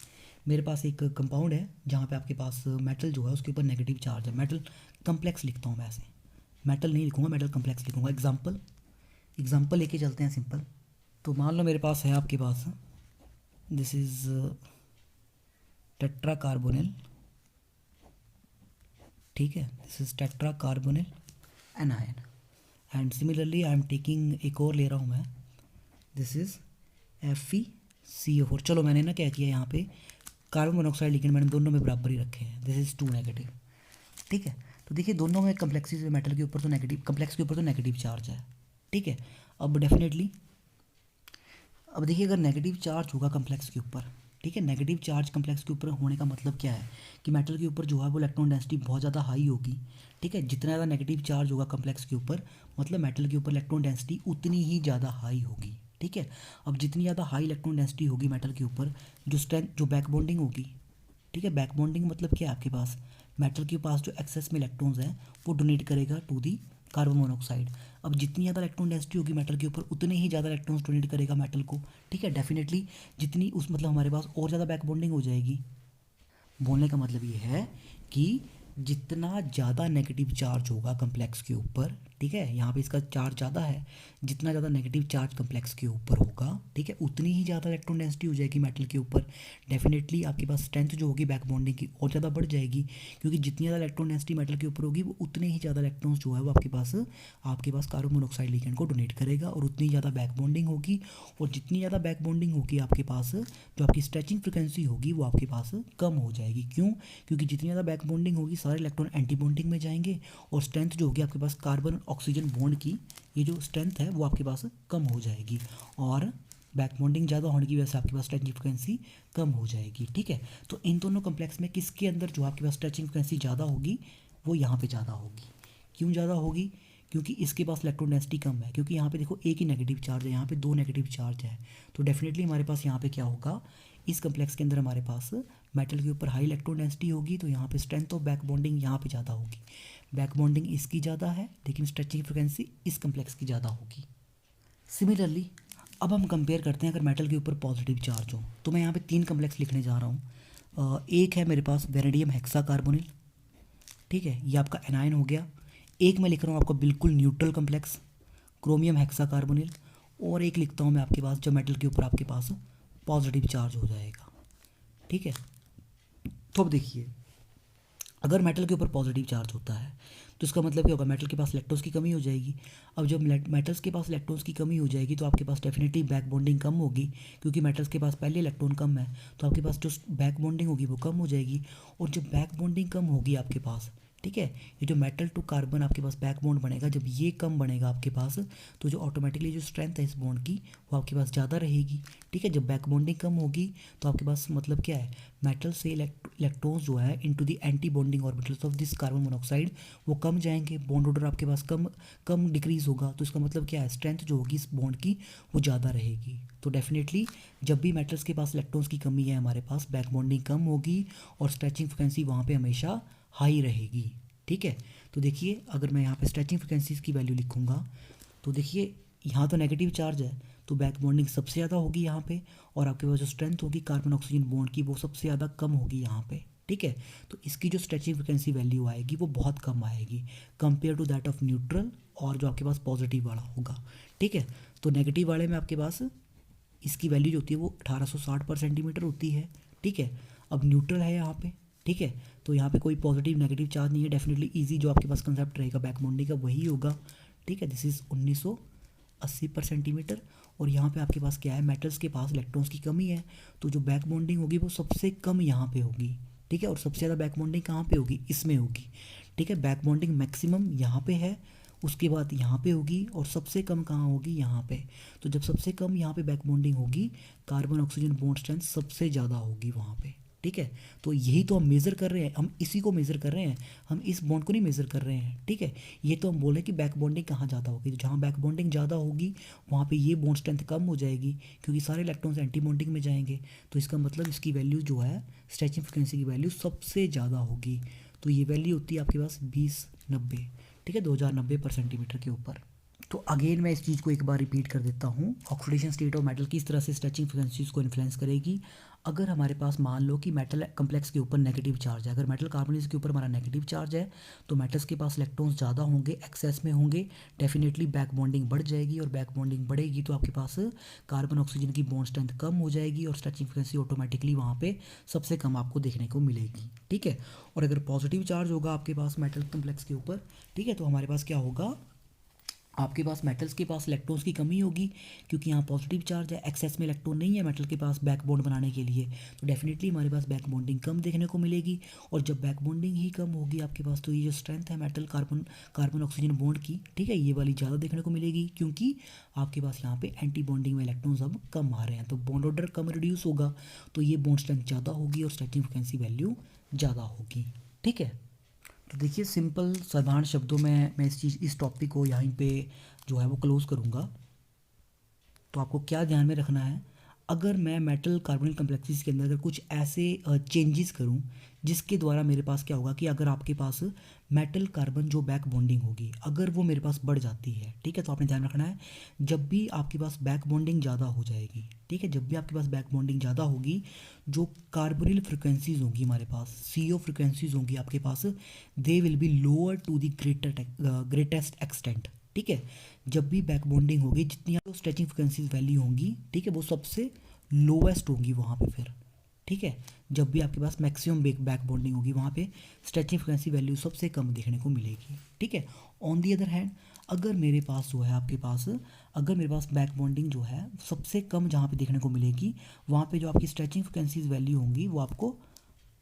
मेरे पास एक कंपाउंड है जहाँ पे आपके पास मेटल जो है उसके ऊपर नेगेटिव चार्ज है। मेटल कम्प्लेक्स लिखता हूँ मैं ऐसे, मेटल नहीं लिखूँगा, मेटल कम्प्लेक्स लिखूँगा। एग्जाम्पल लेके चलते हैं सिंपल। तो मान लो मेरे पास है आपके पास दिस इज़ टेट्रा कार्बोनिल। ठीक है, this is tetra carbonyl anion. And similarly I am taking एक और ले रहा हूँ मैं, दिस इज़ FeCO4। चलो मैंने ना क्या किया यहाँ पे कार्बन मोनोऑक्साइड लिगेंड मैंने दोनों में बराबर ही रखे हैं, दिस इज़ 2 नेगेटिव। ठीक है, तो देखिए दोनों में कम्प्लेक्सिस मेटल के ऊपर तो नेगेटिव, कम्प्लेक्स के ऊपर तो नेगेटिव चार्ज है। ठीक है, अब डेफिनेटली अब देखिए अगर नेगेटिव चार्ज होगा कम्प्लेक्स के ऊपर, ठीक है, नेगेटिव चार्ज कम्प्लेक्स के ऊपर होने का मतलब क्या है कि मेटल के ऊपर जो है वो इलेक्ट्रॉन डेंसिटी बहुत ज़्यादा हाई होगी। ठीक है, जितना ज़्यादा नेगेटिव चार्ज होगा कम्प्लेक्स के ऊपर, मतलब मेटल के ऊपर इलेक्ट्रॉन डेंसिटी उतनी ही ज़्यादा हाई होगी। ठीक है, अब जितनी ज़्यादा हाई इलेक्ट्रॉन डेंसिटी होगी मेटल के ऊपर, जो स्ट्रेंथ जो बैक बॉन्डिंग होगी, ठीक है, बैक बॉन्डिंग मतलब क्या है आपके पास, मेटल के पास जो एक्सेस में इलेक्ट्रॉन्स हैं वो डोनेट करेगा टू दी कार्बन मोनोऑक्साइड। अब जितनी ज़्यादा इलेक्ट्रॉन डेंसिटी होगी मेटल के ऊपर, उतने ही ज़्यादा इलेक्ट्रॉन्स डोनेट करेगा मेटल को। ठीक है, डेफिनेटली जितनी उस मतलब हमारे पास और ज़्यादा बैक बॉन्डिंग हो जाएगी। बोलने का मतलब ये है कि जितना ज़्यादा नेगेटिव चार्ज होगा कम्प्लेक्स के ऊपर, ठीक है, यहाँ पे इसका चार्ज ज़्यादा है, जितना ज़्यादा नेगेटिव चार्ज कम्प्लेक्स के ऊपर होगा, ठीक है, उतनी ही ज़्यादा इलेक्ट्रॉन डेंसिटी हो जाएगी मेटल के ऊपर। डेफिनेटली आपके पास स्ट्रेंथ जो होगी बैक बॉन्डिंग की और ज़्यादा बढ़ जाएगी, क्योंकि जितनी ज़्यादा इलेक्ट्रॉन डेंसिटी मेटल के ऊपर होगी वो उतने ही ज़्यादा इलेक्ट्रॉन्स जो है वो आपके पास कार्बन मोनोऑक्साइड लिगेंड को डोनेट करेगा, और उतनी ज़्यादा बैक बॉन्डिंग होगी। और जितनी ज़्यादा बैक बॉन्डिंग होगी आपके पास, जो आपकी स्ट्रेचिंग फ्रिक्वेंसी होगी वो आपके पास कम हो जाएगी। क्यों? क्योंकि जितनी ज़्यादा बैक बॉन्डिंग होगी सारे इलेक्ट्रॉन एंटी बॉन्डिंग में जाएंगे, और स्ट्रेंथ जो होगी आपके पास कार्बन ऑक्सीजन बॉन्ड की, ये जो स्ट्रेंथ है वो आपके पास कम हो जाएगी, और बैक बॉन्डिंग ज़्यादा होने की वजह से आपके पास स्ट्रेचिंग फ्रिक्वेंसी कम हो जाएगी। ठीक है, तो इन दोनों कम्प्लेक्स में किसके अंदर जो आपके पास स्ट्रेचिंग फ्रिक्वेंसी ज़्यादा होगी, वो यहाँ पे ज़्यादा होगी। क्यों ज़्यादा होगी? क्योंकि इसके पास इलेक्ट्रॉन डेंसिटी कम है, क्योंकि यहाँ पे देखो एक ही नेगेटिव चार्ज है, यहाँ पे 2 नेगेटिव चार्ज है, तो डेफिनेटली हमारे पास यहाँ पे क्या होगा, इस कम्प्लेक्स के अंदर हमारे पास मेटल के ऊपर हाई इलेक्ट्रॉन डेंसिटी होगी, तो यहाँ पे स्ट्रेंथ ऑफ बैक बॉन्डिंग यहाँ पे ज़्यादा होगी। बैक बॉन्डिंग इसकी ज़्यादा है, लेकिन स्ट्रेचिंग फ्रिक्वेंसी इस कम्प्लेक्स की ज़्यादा होगी। सिमिलरली अब हम कंपेयर करते हैं, अगर मेटल के ऊपर पॉजिटिव चार्ज हो, तो मैं यहाँ पे 3 कम्प्लेक्स लिखने जा रहा हूँ। एक है मेरे पास वेनेडियम हेक्सा कार्बोनिल, ठीक है, ये आपका एनायन हो गया। एक मैं लिख रहा हूँ आपका बिल्कुल neutral complex, chromium hexa carbonyl. और एक लिखता हूँ मैं आपके पास जब मेटल के ऊपर आपके पास पॉजिटिव चार्ज हो जाएगा। ठीक है, तो अब देखिए अगर मेटल के ऊपर पॉजिटिव चार्ज होता है तो इसका मतलब क्या होगा, मेटल के पास इलेक्ट्रॉन्स की कमी हो जाएगी। अब जब मेटल्स के पास इलेक्ट्रॉन्स की कमी हो जाएगी तो आपके पास डेफिनेटली बैक बॉन्डिंग कम होगी, क्योंकि मेटल्स के पास पहले इलेक्ट्रॉन कम है, तो आपके पास जो बैक बॉन्डिंग होगी वो कम हो जाएगी। और जब बैक बॉन्डिंग कम होगी आपके पास, ठीक है, ये जो मेटल टू कार्बन आपके पास बैक बॉन्ड बनेगा, जब ये कम बनेगा आपके पास, तो जो ऑटोमेटिकली जो स्ट्रेंथ है इस बॉन्ड की वो आपके पास ज़्यादा रहेगी। ठीक है, जब बैक बॉन्डिंग कम होगी तो आपके पास मतलब क्या है, मेटल से इलेक्ट्रॉन्स जो है into the anti bonding orbitals of this carbon monoxide वो कम जाएंगे, बॉन्ड ऑर्डर आपके पास कम कम डिक्रीज होगा, तो इसका मतलब क्या है, स्ट्रेंथ जो होगी इस बॉन्ड की वो ज़्यादा रहेगी। तो डेफिनेटली जब भी मेटल्स के पास इलेक्ट्रॉन्स की कमी है हमारे पास बैक बॉन्डिंग कम होगी, और स्ट्रेचिंग फ्रिक्वेंसी वहाँ पे हमेशा हाई रहेगी। ठीक है, तो देखिए अगर मैं यहाँ पे स्ट्रेचिंग फ्रिक्वेंसीज की वैल्यू लिखूँगा, तो देखिए यहाँ तो नेगेटिव चार्ज है, तो बैक बॉन्डिंग सबसे ज़्यादा होगी यहाँ पे, और आपके पास जो स्ट्रेंथ होगी कार्बन ऑक्सीजन बॉन्ड की वो सबसे ज़्यादा कम होगी यहाँ पे। ठीक है। तो इसकी जो स्ट्रेचिंग फ्रिक्वेंसी वैल्यू आएगी वो बहुत कम आएगी compare to that of neutral और जो आपके पास पॉजिटिव वाला होगा, ठीक है। तो नेगेटिव वाले में आपके पास इसकी वैल्यू जो होती है वो 1860 पर सेंटीमीटर होती है, ठीक है। अब न्यूट्रल है यहाँ पे, ठीक है। तो यहाँ पे कोई पॉजिटिव नेगेटिव चार्ज नहीं है, डेफिनेटली इजी जो आपके पास कंसेप्ट रहेगा बैक बॉन्डिंग का वही होगा, ठीक है। दिस इज़ 1980 पर सेंटीमीटर। और यहाँ पे आपके पास क्या है, मेटल्स के पास इलेक्ट्रॉन्स की कमी है, तो जो बैक बॉन्डिंग होगी वो सबसे कम यहाँ पे होगी, ठीक है। और सबसे ज़्यादा बैक बॉन्डिंग कहाँ पे होगी, इसमें होगी, ठीक है। बैक बॉन्डिंग मैक्सिमम यहाँ पे है, उसके बाद यहाँ पे होगी, और सबसे कम कहाँ होगी, यहाँ पे। तो जब सबसे कम यहाँ पे बैक बॉन्डिंग होगी, कार्बन ऑक्सीजन बॉन्ड स्ट्रेंथ सबसे ज़्यादा होगी वहाँ पे, ठीक है। तो यही तो हम मेज़र कर रहे हैं, हम इसी को मेज़र कर रहे हैं, हम इस बॉन्ड को नहीं मेज़र कर रहे हैं, ठीक है। ये तो हम बोले कि बैक बॉन्डिंग कहाँ ज़्यादा होगी, तो जहाँ बैक बॉन्डिंग ज़्यादा होगी वहाँ पे ये बॉन्ड स्ट्रेंथ कम हो जाएगी, क्योंकि सारे इलेक्ट्रॉन्स एंटी बॉन्डिंग में जाएंगे। तो इसका मतलब इसकी वैल्यू जो है, स्ट्रेचिंग फ्रिक्वेंसी की वैल्यू सबसे ज़्यादा होगी। तो ये वैल्यू होती है आपके पास 2090, ठीक है, 2090 पर सेंटीमीटर के ऊपर। तो अगेन मैं इस चीज़ को एक बार रिपीट कर देता हूँ, ऑक्सीडेशन स्टेट ऑफ मेटल किस तरह से स्ट्रेचिंग फ्रिक्वेंसीज को इन्फ्लुएंस करेगी। अगर हमारे पास मान लो कि मेटल कम्प्लेक्स के ऊपर नेगेटिव चार्ज है, अगर मेटल कार्बोनेट्स के ऊपर हमारा नेगेटिव चार्ज है, तो मेटल्स के पास इलेक्ट्रॉन्स ज़्यादा होंगे, एक्सेस में होंगे, डेफिनेटली बैक बॉन्डिंग बढ़ जाएगी, और बैक बॉन्डिंग बढ़ेगी तो आपके पास कार्बन ऑक्सीजन की बॉन्ड स्ट्रेंथ कम हो जाएगी, और स्ट्रेचिंग फ्रिक्वेंसी ऑटोमेटिकली वहाँ पे सबसे कम आपको देखने को मिलेगी, ठीक है। और अगर पॉजिटिव चार्ज होगा आपके पास मेटल कम्प्लेक्स के ऊपर, ठीक है, तो हमारे पास क्या होगा, आपके पास मेटल्स के पास इलेक्ट्रॉन्स की कमी होगी, क्योंकि यहाँ पॉजिटिव चार्ज है, एक्सेस में इलेक्ट्रॉन नहीं है मेटल के पास बैक बॉन्ड बनाने के लिए, तो डेफिनेटली हमारे पास बैक बॉन्डिंग कम देखने को मिलेगी। और जब बैक बॉन्डिंग ही कम होगी आपके पास, तो ये जो स्ट्रेंथ है मेटल कार्बन ऑक्सीजन बॉन्ड की, ठीक है, ये वाली ज़्यादा देखने को मिलेगी, क्योंकि आपके पास यहाँ पे एंटी बॉन्डिंग में इलेक्ट्रॉन्स अब कम आ रहे हैं, तो बॉन्ड ऑर्डर कम रिड्यूस होगा, तो ये बॉन्ड स्ट्रेंथ ज़्यादा होगी और स्ट्रेचिंग फ्रिक्वेंसी वैल्यू ज़्यादा होगी, ठीक है। तो देखिए सिंपल साधारण शब्दों में मैं इस टॉपिक को यहीं पे जो है वो क्लोज करूँगा। तो आपको क्या ध्यान में रखना है, अगर मैं मेटल कार्बोनिल कम्प्लेक्सेस के अंदर अगर कुछ ऐसे चेंजेस करूं जिसके द्वारा मेरे पास क्या होगा, कि अगर आपके पास मेटल कार्बन जो बैक बॉन्डिंग होगी अगर वो मेरे पास बढ़ जाती है, ठीक है, तो आपने ध्यान रखना है जब भी आपके पास बैक बॉन्डिंग ज़्यादा हो जाएगी, ठीक है, जब भी आपके पास बैक बॉन्डिंग ज़्यादा होगी, जो कार्बोनिल फ्रिक्वेंसीज होंगी हमारे पास, CO फ्रिक्वेंसीज होंगी आपके पास, they will be lower to the greatest extent, ठीक है। जब भी बैक बॉन्डिंग होगी, जितनी आपको स्ट्रेचिंग फ्रिक्वेंसीज वैल्यू होंगी, ठीक है, वो सबसे लोवेस्ट होंगी वहाँ पे फिर, ठीक है। जब भी आपके पास मैक्सिमम बैक बॉन्डिंग होगी वहाँ पे स्ट्रेचिंग फ्रिक्वेंसी वैल्यू सबसे कम देखने को मिलेगी, ठीक है। ऑन दी अदर हैंड अगर मेरे पास जो है आपके पास, अगर मेरे पास बैक बॉन्डिंग जो है सबसे कम जहाँ पे देखने को मिलेगी, वहाँ पे जो आपकी स्ट्रेचिंग फ्रिक्वेंसीज वैल्यू होंगी वो आपको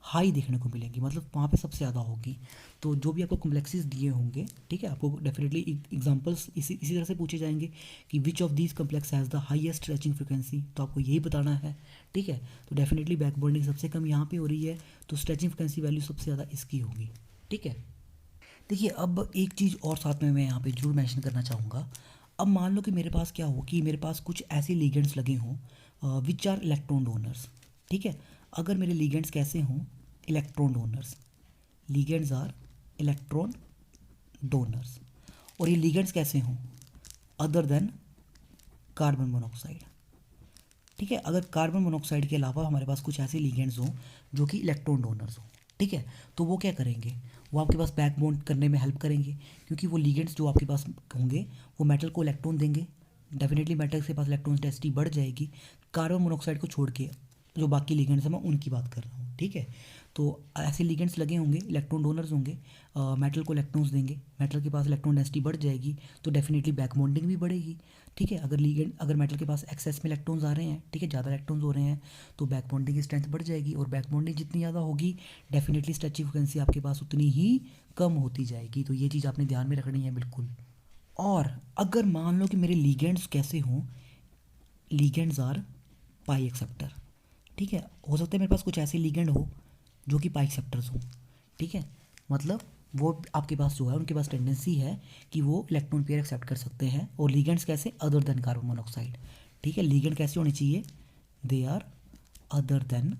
हाई देखने को मिलेंगी, मतलब वहाँ पे सबसे ज़्यादा होगी। तो जो भी आपको कॉम्प्लेक्सेस दिए होंगे, ठीक है, आपको डेफिनेटली एग्जांपल्स इसी तरह से पूछे जाएंगे कि which of these complex has the highest stretching frequency, तो आपको यही बताना है, ठीक है। तो डेफिनेटली बैक बॉन्डिंग सबसे कम यहाँ पे हो रही है, तो स्ट्रेचिंग फ्रिक्वेंसी वैल्यू सबसे ज़्यादा इसकी होगी, ठीक है। देखिए अब एक चीज़ और साथ में मैं यहाँ पे जरूर मेंशन करना चाहूँगा। अब मान लो कि मेरे पास क्या हो, कि मेरे पास कुछ ऐसे लिगेंड्स लगे हों विच आर इलेक्ट्रॉन डोनर्स, ठीक है। अगर मेरे लिगेंड्स कैसे हों, electron donors, ligands are electron donors, और ये लिगेंड्स कैसे हों, अदर देन कार्बन मोनोऑक्साइड, ठीक है। अगर कार्बन मोनोऑक्साइड के अलावा हमारे पास कुछ ऐसे लिगेंड्स हों जो कि इलेक्ट्रॉन डोनर्स हों, ठीक है, तो वो क्या करेंगे, वो आपके पास बैक बॉन्ड करने में हेल्प करेंगे, क्योंकि वो लिगेंड्स जो आपके पास होंगे वो मेटल को इलेक्ट्रॉन देंगे, डेफिनेटली मेटल के पास इलेक्ट्रॉन डेंसिटी बढ़ जाएगी, कार्बन मोनोऑक्साइड को छोड़ के जो बाकी लिगेंड्स हैं मैं उनकी बात कर रहा हूँ, ठीक है। तो ऐसे लिगेंड्स लगे होंगे, इलेक्ट्रॉन डोनर्स होंगे, मेटल को इलेक्ट्रॉन्स देंगे, मेटल के पास इलेक्ट्रॉन डेंसिटी बढ़ जाएगी, तो डेफिनेटली बैक बॉन्डिंग भी बढ़ेगी, ठीक है। अगर मेटल के पास एक्सेस में इलेक्ट्रॉन्स आ रहे हैं, ठीक है, ज़्यादा इलेक्ट्रॉन्स हो रहे हैं, तो बैक बॉन्डिंग की स्ट्रेंथ बढ़ जाएगी, और बैक बॉन्डिंग जितनी ज़्यादा होगी डेफिनेटली स्ट्रेचिंग फ्रिक्वेंसी आपके पास उतनी ही कम होती जाएगी, तो ये चीज़ आपने ध्यान में रखनी है बिल्कुल। और अगर मान लो कि मेरे लिगेंड्स कैसे हों, लिगेंड्स आर पाई एक्सेप्टर, ठीक है, हो सकता है मेरे पास कुछ ऐसे लिगेंड हो जो कि पाई एक्सेप्टर्स हों, ठीक है, मतलब वो आपके पास जो है उनके पास टेंडेंसी है कि वो इलेक्ट्रॉन पेयर एक्सेप्ट कर सकते हैं, और लिगेंड्स कैसे, अदर देन कार्बन मोनोऑक्साइड, ठीक है, लिगेंड कैसे होने चाहिए, they are other than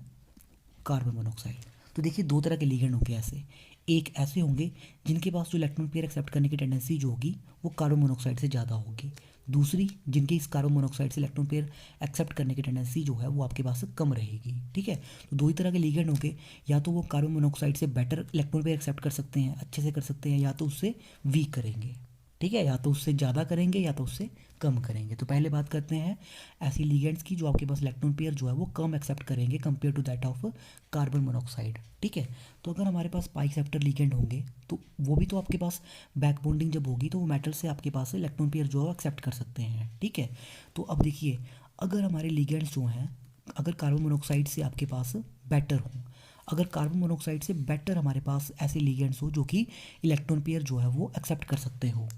carbon monoxide. तो देखिए दो तरह के लिगेंड होंगे ऐसे, एक ऐसे होंगे जिनके पास जो इलेक्ट्रॉन पेयर एक्सेप्ट करने की टेंडेंसी जो होगी वो कार्बन मोनोऑक्साइड से ज़्यादा होगी, दूसरी जिनके इस कार्बन मोनोऑक्साइड से इलेक्ट्रॉन पेयर एक्सेप्ट करने की टेंडेंसी जो है वो आपके पास कम रहेगी। ठीक है, तो दो ही तरह के लिगेंड होंगे, या तो वो कार्बन मोनोऑक्साइड से बेटर इलेक्ट्रॉन पेयर एक्सेप्ट कर सकते हैं, अच्छे से कर सकते हैं, या तो उससे वीक करेंगे। ठीक है, या तो उससे ज़्यादा करेंगे या तो उससे कम करेंगे। तो पहले बात करते हैं ऐसी लिगेंड्स की जो आपके पास इलेक्ट्रॉन पेयर जो है वो कम एक्सेप्ट करेंगे compare to that of carbon monoxide. ठीक है, तो अगर हमारे पास पाई एक्सेप्टर लिगेंड होंगे तो वो भी तो आपके पास बैक बॉन्डिंग जब होगी तो वो मेटल से आपके पास इलेक्ट्रॉन पेयर जो है एक्सेप्ट कर सकते हैं। ठीक है, तो अब देखिए, अगर हमारे लिगेंड्स जो हैं अगर कार्बन मोनोऑक्साइड से आपके पास बेटर हों, अगर कार्बन मोनोऑक्साइड से बेटर हमारे पास ऐसे लिगेंड्स हो जो कि इलेक्ट्रॉन पेयर जो है वो एक्सेप्ट कर सकते हो,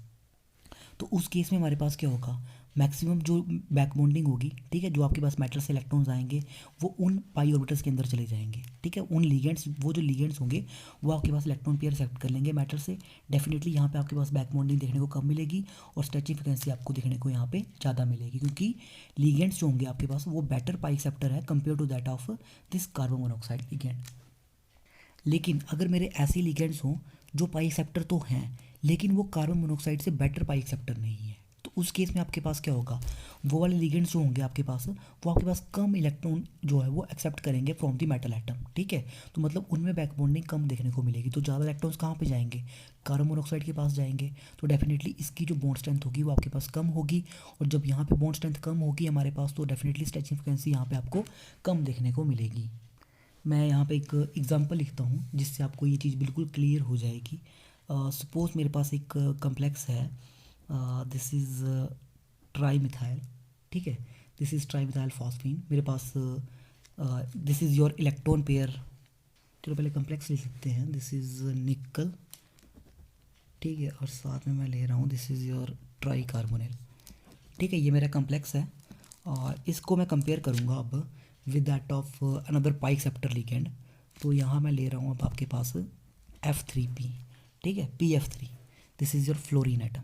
तो उस केस में हमारे पास क्या होगा, मैक्सिमम जो बैक बॉन्डिंग होगी, ठीक है, जो आपके पास मेटल से इलेक्ट्रॉन्स आएंगे वो उन पाई ऑर्बिटल्स के अंदर चले जाएंगे। ठीक है, उन लिगेंड्स, वो जो लिगेंड्स होंगे वो आपके पास इलेक्ट्रॉन पेयर एक्सेप्ट कर लेंगे मेटल से। डेफिनेटली यहाँ पे आपके पास बैक बॉन्डिंग देखने को कम मिलेगी और स्ट्रेचिंग फ्रिक्वेंसी आपको देखने को यहाँ पे ज़्यादा मिलेगी, क्योंकि लिगेंड्स जो होंगे आपके पास वो बेटर पाई एक्सेप्टर है compare to that of this carbon monoxide ligand. लेकिन अगर मेरे ऐसे लिगेंड्स हों जो पाई एक्सेप्टर तो हैं लेकिन वो कार्बन मोनोऑक्साइड से बेटर पाई एक्सेप्टर नहीं है, तो उस केस में आपके पास क्या होगा, वो वाले लिगेंड्स जो होंगे आपके पास वो आपके पास कम इलेक्ट्रॉन जो है वो एक्सेप्ट करेंगे फ्रॉम द मेटल एटम। ठीक है, तो मतलब उनमें बैक बॉन्डिंग कम देखने को मिलेगी, तो ज़्यादा इलेक्ट्रॉन्स कहाँ पे जाएंगे, कार्बन मोनोऑक्साइड के पास जाएंगे। तो डेफिनेटली इसकी जो बॉन्ड स्ट्रेंथ होगी वो आपके पास कम होगी, और जब यहाँ पे बॉन्ड स्ट्रेंथ कम होगी हमारे पास तो डेफिनेटली स्ट्रेचिंग फ्रिक्वेंसी यहाँ पे आपको कम देखने को मिलेगी। मैं यहाँ पे एक एग्जांपल लिखता हूँ जिससे आपको ये चीज़ बिल्कुल क्लियर हो जाएगी। सपोज़ मेरे पास एक कम्प्लेक्स है, दिस इज़ ट्राई मिथाइल। ठीक है, this is trimethyl phosphine. मेरे पास this is your electron pair. चलो पहले कम्प्लेक्स लिख सकते हैं, दिस इज़ निकल। ठीक है, और साथ में मैं ले रहा हूँ this is your try carbonyl. ठीक है, ये मेरा कम्प्लेक्स है और इसको मैं कंपेयर करूँगा अब with that of another pi acceptor ligand. तो यहाँ मैं ले रहा हूँ अब आपके पास F3P। ठीक है, PF3, this is your fluorine atom.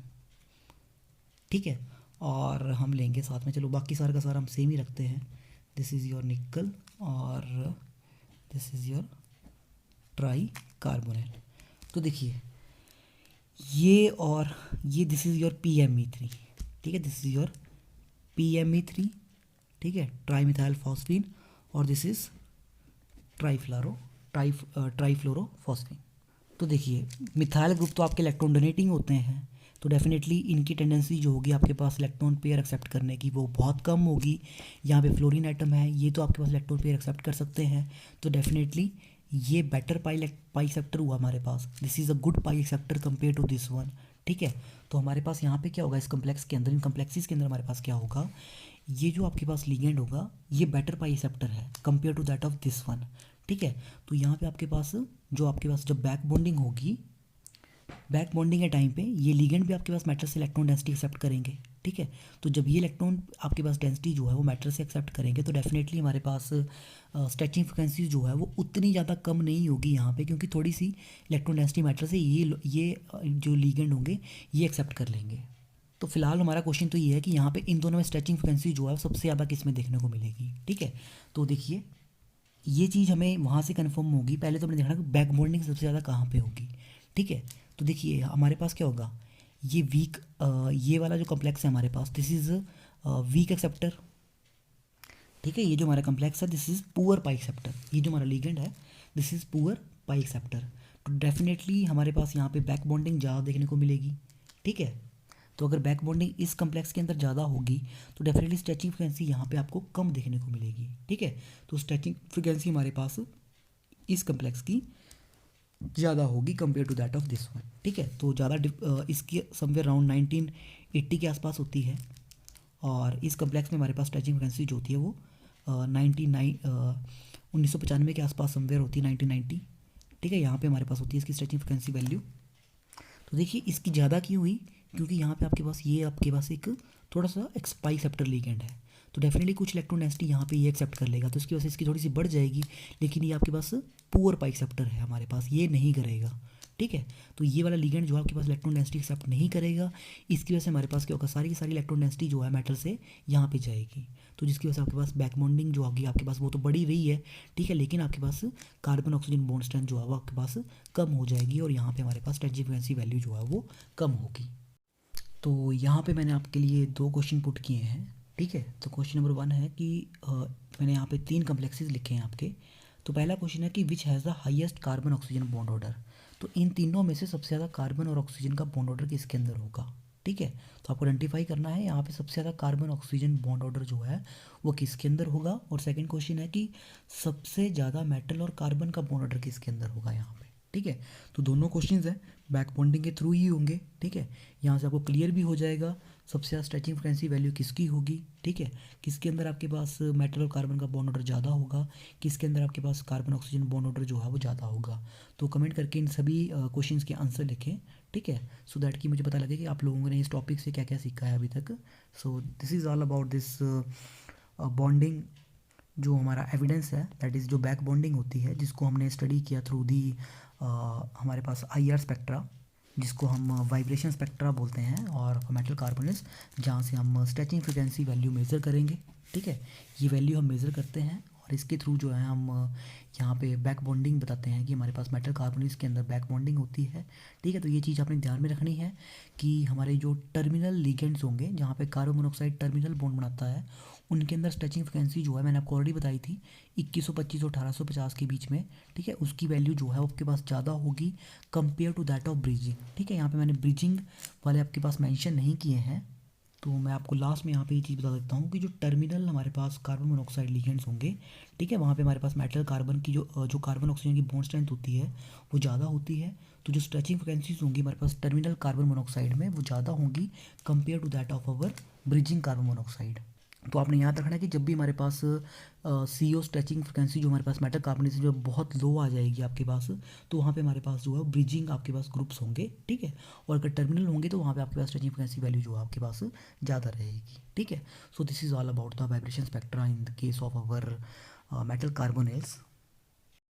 ठीक है, और हम लेंगे साथ में, चलो बाकी सारा का सारा हम सेम ही रखते हैं, दिस इज़ योर निकल और this is your try carbonyl. तो देखिए ये और ये दिस इज़ योर PME3। ठीक है, दिस इज़ योर PME3। ठीक है, ट्राई मिथाइल फॉस्फीन, और दिस इज़ ट्राईफ्लोरोफॉस्फीन। तो देखिए मिथाइल ग्रुप तो आपके इलेक्ट्रॉन डोनेटिंग होते हैं, तो डेफिनेटली इनकी टेंडेंसी जो होगी आपके पास इलेक्ट्रॉन पेयर एक्सेप्ट करने की वो बहुत कम होगी। यहाँ पे फ्लोरीन एटम है, ये तो आपके पास इलेक्ट्रॉन पेयर एक्सेप्ट कर सकते हैं, तो डेफिनेटली ये बेटर पाई एक्सेप्टर हुआ हमारे पास। This is a good pi acceptor compare to this one. ठीक है, तो हमारे पास यहाँ पे क्या होगा, इस कम्प्लेक्स के अंदर, इन कम्प्लेक्सेस के अंदर हमारे पास क्या होगा, ये जो आपके पास लिगेंड होगा ये बेटर पाई एक्सेप्टर है compare to that of this one. ठीक है, तो यहाँ पे आपके पास जो आपके पास जब बैक बॉन्डिंग होगी, बैक बॉन्डिंग के टाइम पे ये लिगेंड भी आपके पास मेटल से इलेक्ट्रॉन डेंसिटी एक्सेप्ट करेंगे। ठीक है, तो जब ये इलेक्ट्रॉन आपके पास डेंसिटी जो है वो मेटल से एक्सेप्ट करेंगे तो डेफिनेटली हमारे पास स्ट्रेचिंग फ्रिक्वेंसी जो है वो उतनी ज़्यादा कम नहीं होगी यहाँ पे, क्योंकि थोड़ी सी इलेक्ट्रॉन डेंसिटी मेटल से ये जो लिगेंड होंगे ये एक्सेप्ट कर लेंगे। तो फिलहाल हमारा क्वेश्चन तो ये है कि यहाँ पे इन दोनों में स्ट्रेचिंग फ्रिक्वेंसी जो है सबसे ज़्यादा किस में देखने को मिलेगी। ठीक है, तो देखिए ये चीज़ हमें वहाँ से कंफर्म होगी, पहले तो हमने देखना कि बैक बॉन्डिंग सबसे ज़्यादा कहाँ पे होगी। ठीक है, तो देखिए हमारे पास क्या होगा, ये वीक, ये वाला जो कम्प्लेक्स है हमारे पास, दिस इज़ वीक एक्सेप्टर। ठीक है, ये जो हमारा कम्प्लेक्स है this is poor pi acceptor. ये जो हमारा लिगेंड है this is poor pi acceptor. तो डेफिनेटली हमारे पास यहाँ पे बैक बॉन्डिंग ज़्यादा देखने को मिलेगी। ठीक है, तो अगर बैक बॉन्डिंग इस कम्प्लेक्स के अंदर ज़्यादा होगी तो डेफिनेटली स्ट्रेचिंग फ्रिक्वेंसी यहाँ पे आपको कम देखने को मिलेगी। ठीक है, तो स्ट्रेचिंग फ्रिक्वेंसी हमारे पास इस कम्प्लेक्स की ज़्यादा होगी compare to that of this one. ठीक है, तो ज़्यादा इसकी समवेयर अराउंड 1980 के आसपास होती है, और इस कम्प्लेक्स में हमारे पास स्ट्रेचिंग फ्रिक्वेंसी जो होती है वो 1995 के आसपास समवेयर होती है, 1990। ठीक है, यहाँ पे हमारे पास होती है इसकी स्ट्रेचिंग फ्रिक्वेंसी वैल्यू। तो देखिए इसकी ज़्यादा क्यों हुई, क्योंकि यहाँ पे आपके पास एक थोड़ा सा पाई एक्सेप्टर लिगेंड है, तो डेफिनेटली कुछ इलेक्ट्रॉन डेंसिटी यहाँ पे ये एक्सेप्ट कर लेगा, तो इसकी वजह से इसकी थोड़ी सी बढ़ जाएगी, लेकिन ये आपके पास पुअर पाई एक्सेप्टर है, हमारे पास ये नहीं करेगा। ठीक है, तो ये वाला लिगेंड जो आपके पास इलेक्ट्रॉन डेंसिटी एक्सेप्ट नहीं करेगा, इसकी वजह से हमारे पास क्या होगा, सारी की सारी इलेक्ट्रॉन डेंसिटी जो है मेटल से यहाँ पे जाएगी, तो जिसकी वजह से आपके पास बैक बॉन्डिंग जो होगी आपके पास वो तो बढ़ी रही है। ठीक है, लेकिन आपके पास कार्बन ऑक्सीजन बॉन्ड स्ट्रेंथ जो है वो आपके पास कम हो जाएगी, और यहाँ पे हमारे पास स्ट्रेचिंग फ्रिक्वेंसी वैल्यू जो है वो कम होगी। तो यहाँ पे मैंने आपके लिए दो क्वेश्चन पुट किए हैं, ठीक है। तो क्वेश्चन नंबर 1 है कि मैंने यहाँ पे 3 कम्प्लेक्सेस लिखे हैं आपके। तो पहला क्वेश्चन है कि which has the highest carbon oxygen bond order. तो इन तीनों में से सबसे ज़्यादा कार्बन और ऑक्सीजन का बॉन्ड ऑर्डर किसके अंदर होगा, ठीक है। तो आपको आइडेंटिफाई करना है यहाँ पे सबसे ज़्यादा कार्बन ऑक्सीजन बॉन्ड ऑर्डर जो है वो किसके अंदर होगा। और सेकंड क्वेश्चन है कि सबसे ज़्यादा मेटल और कार्बन का बॉन्ड ऑर्डर किसके अंदर होगा यहाँ पे, ठीक है। तो दोनों क्वेश्चंस हैं बैक बॉन्डिंग के थ्रू ही होंगे, ठीक है। यहाँ से आपको क्लियर भी हो जाएगा सबसे ज़्यादा स्ट्रेचिंग फ्रीक्वेंसी वैल्यू किसकी होगी, ठीक है। किसके अंदर आपके पास मेटल और कार्बन का बॉन्ड ऑर्डर ज़्यादा होगा, किसके अंदर आपके पास कार्बन ऑक्सीजन बॉन्ड ऑर्डर जो है वो ज़्यादा होगा। तो कमेंट करके इन सभी क्वेश्चंस के आंसर लिखें, ठीक है, सो दैट कि मुझे पता लगे कि आप लोगों ने इस टॉपिक से क्या क्या सीखा है अभी तक। So this is all about this bonding. जो हमारा एविडेंस है दैट इज़ जो बैक बॉन्डिंग होती है, जिसको हमने स्टडी किया थ्रू दी हमारे पास IR स्पेक्ट्रा, जिसको हम वाइब्रेशन स्पेक्ट्रा बोलते हैं, और मेटल कार्बोनेट्स, जहाँ से हम स्ट्रेचिंग फ्रिक्वेंसी वैल्यू मेज़र करेंगे, ठीक है। ये वैल्यू हम मेज़र करते हैं और इसके थ्रू जो है हम यहाँ पे बैक बॉन्डिंग बताते हैं कि हमारे पास मेटल कार्बोनेट्स के अंदर बैक बॉन्डिंग होती है, ठीक है। तो ये चीज़ आपने ध्यान में रखनी है कि हमारे जो टर्मिनल लिगेंड्स होंगे, जहाँ पे कार्बन मोनोऑक्साइड टर्मिनल बॉन्ड बनाता है, उनके अंदर स्ट्रेचिंग फ्रिक्वेंसी जो है मैंने आपको ऑलरेडी बताई थी 2125 और 1850 के बीच में, ठीक है। उसकी वैल्यू जो है आपके पास ज़्यादा होगी compare to that of bridging, ठीक है। यहाँ पे मैंने ब्रिजिंग वाले आपके पास मेंशन नहीं किए हैं, तो मैं आपको लास्ट में यहाँ पे ये चीज़ बता देता हूँ कि जो टर्मिनल हमारे पास कार्बन मोनोऑक्साइड लिगेंड्स होंगे, ठीक है, वहाँ पे हमारे पास मेटल कार्बन की जो कार्बन ऑक्सीजन की बॉन्ड स्ट्रेंथ होती है वो ज़्यादा होती है। तो जो स्ट्रेचिंग फ्रिक्वेंसीज होंगी हमारे पास टर्मिनल कार्बन मोनोऑक्साइड में वो ज़्यादा होंगी compare to that of our bridging carbon monoxide. तो आपने याद रखना है कि जब भी हमारे पास CO स्ट्रेचिंग फ्रिक्वेंसी जो हमारे पास मेटल कार्बोनेट से जो बहुत लो आ जाएगी आपके पास, तो वहाँ पे हमारे पास जो है ब्रिजिंग आपके पास ग्रुप्स होंगे, ठीक है। और अगर टर्मिनल होंगे तो वहाँ पे आपके पास स्ट्रेचिंग फ्रिक्वेंसी वैल्यू जो है आपके पास ज़्यादा रहेगी, ठीक है। So this is all about the vibration spectra in the case of our metal carbonates.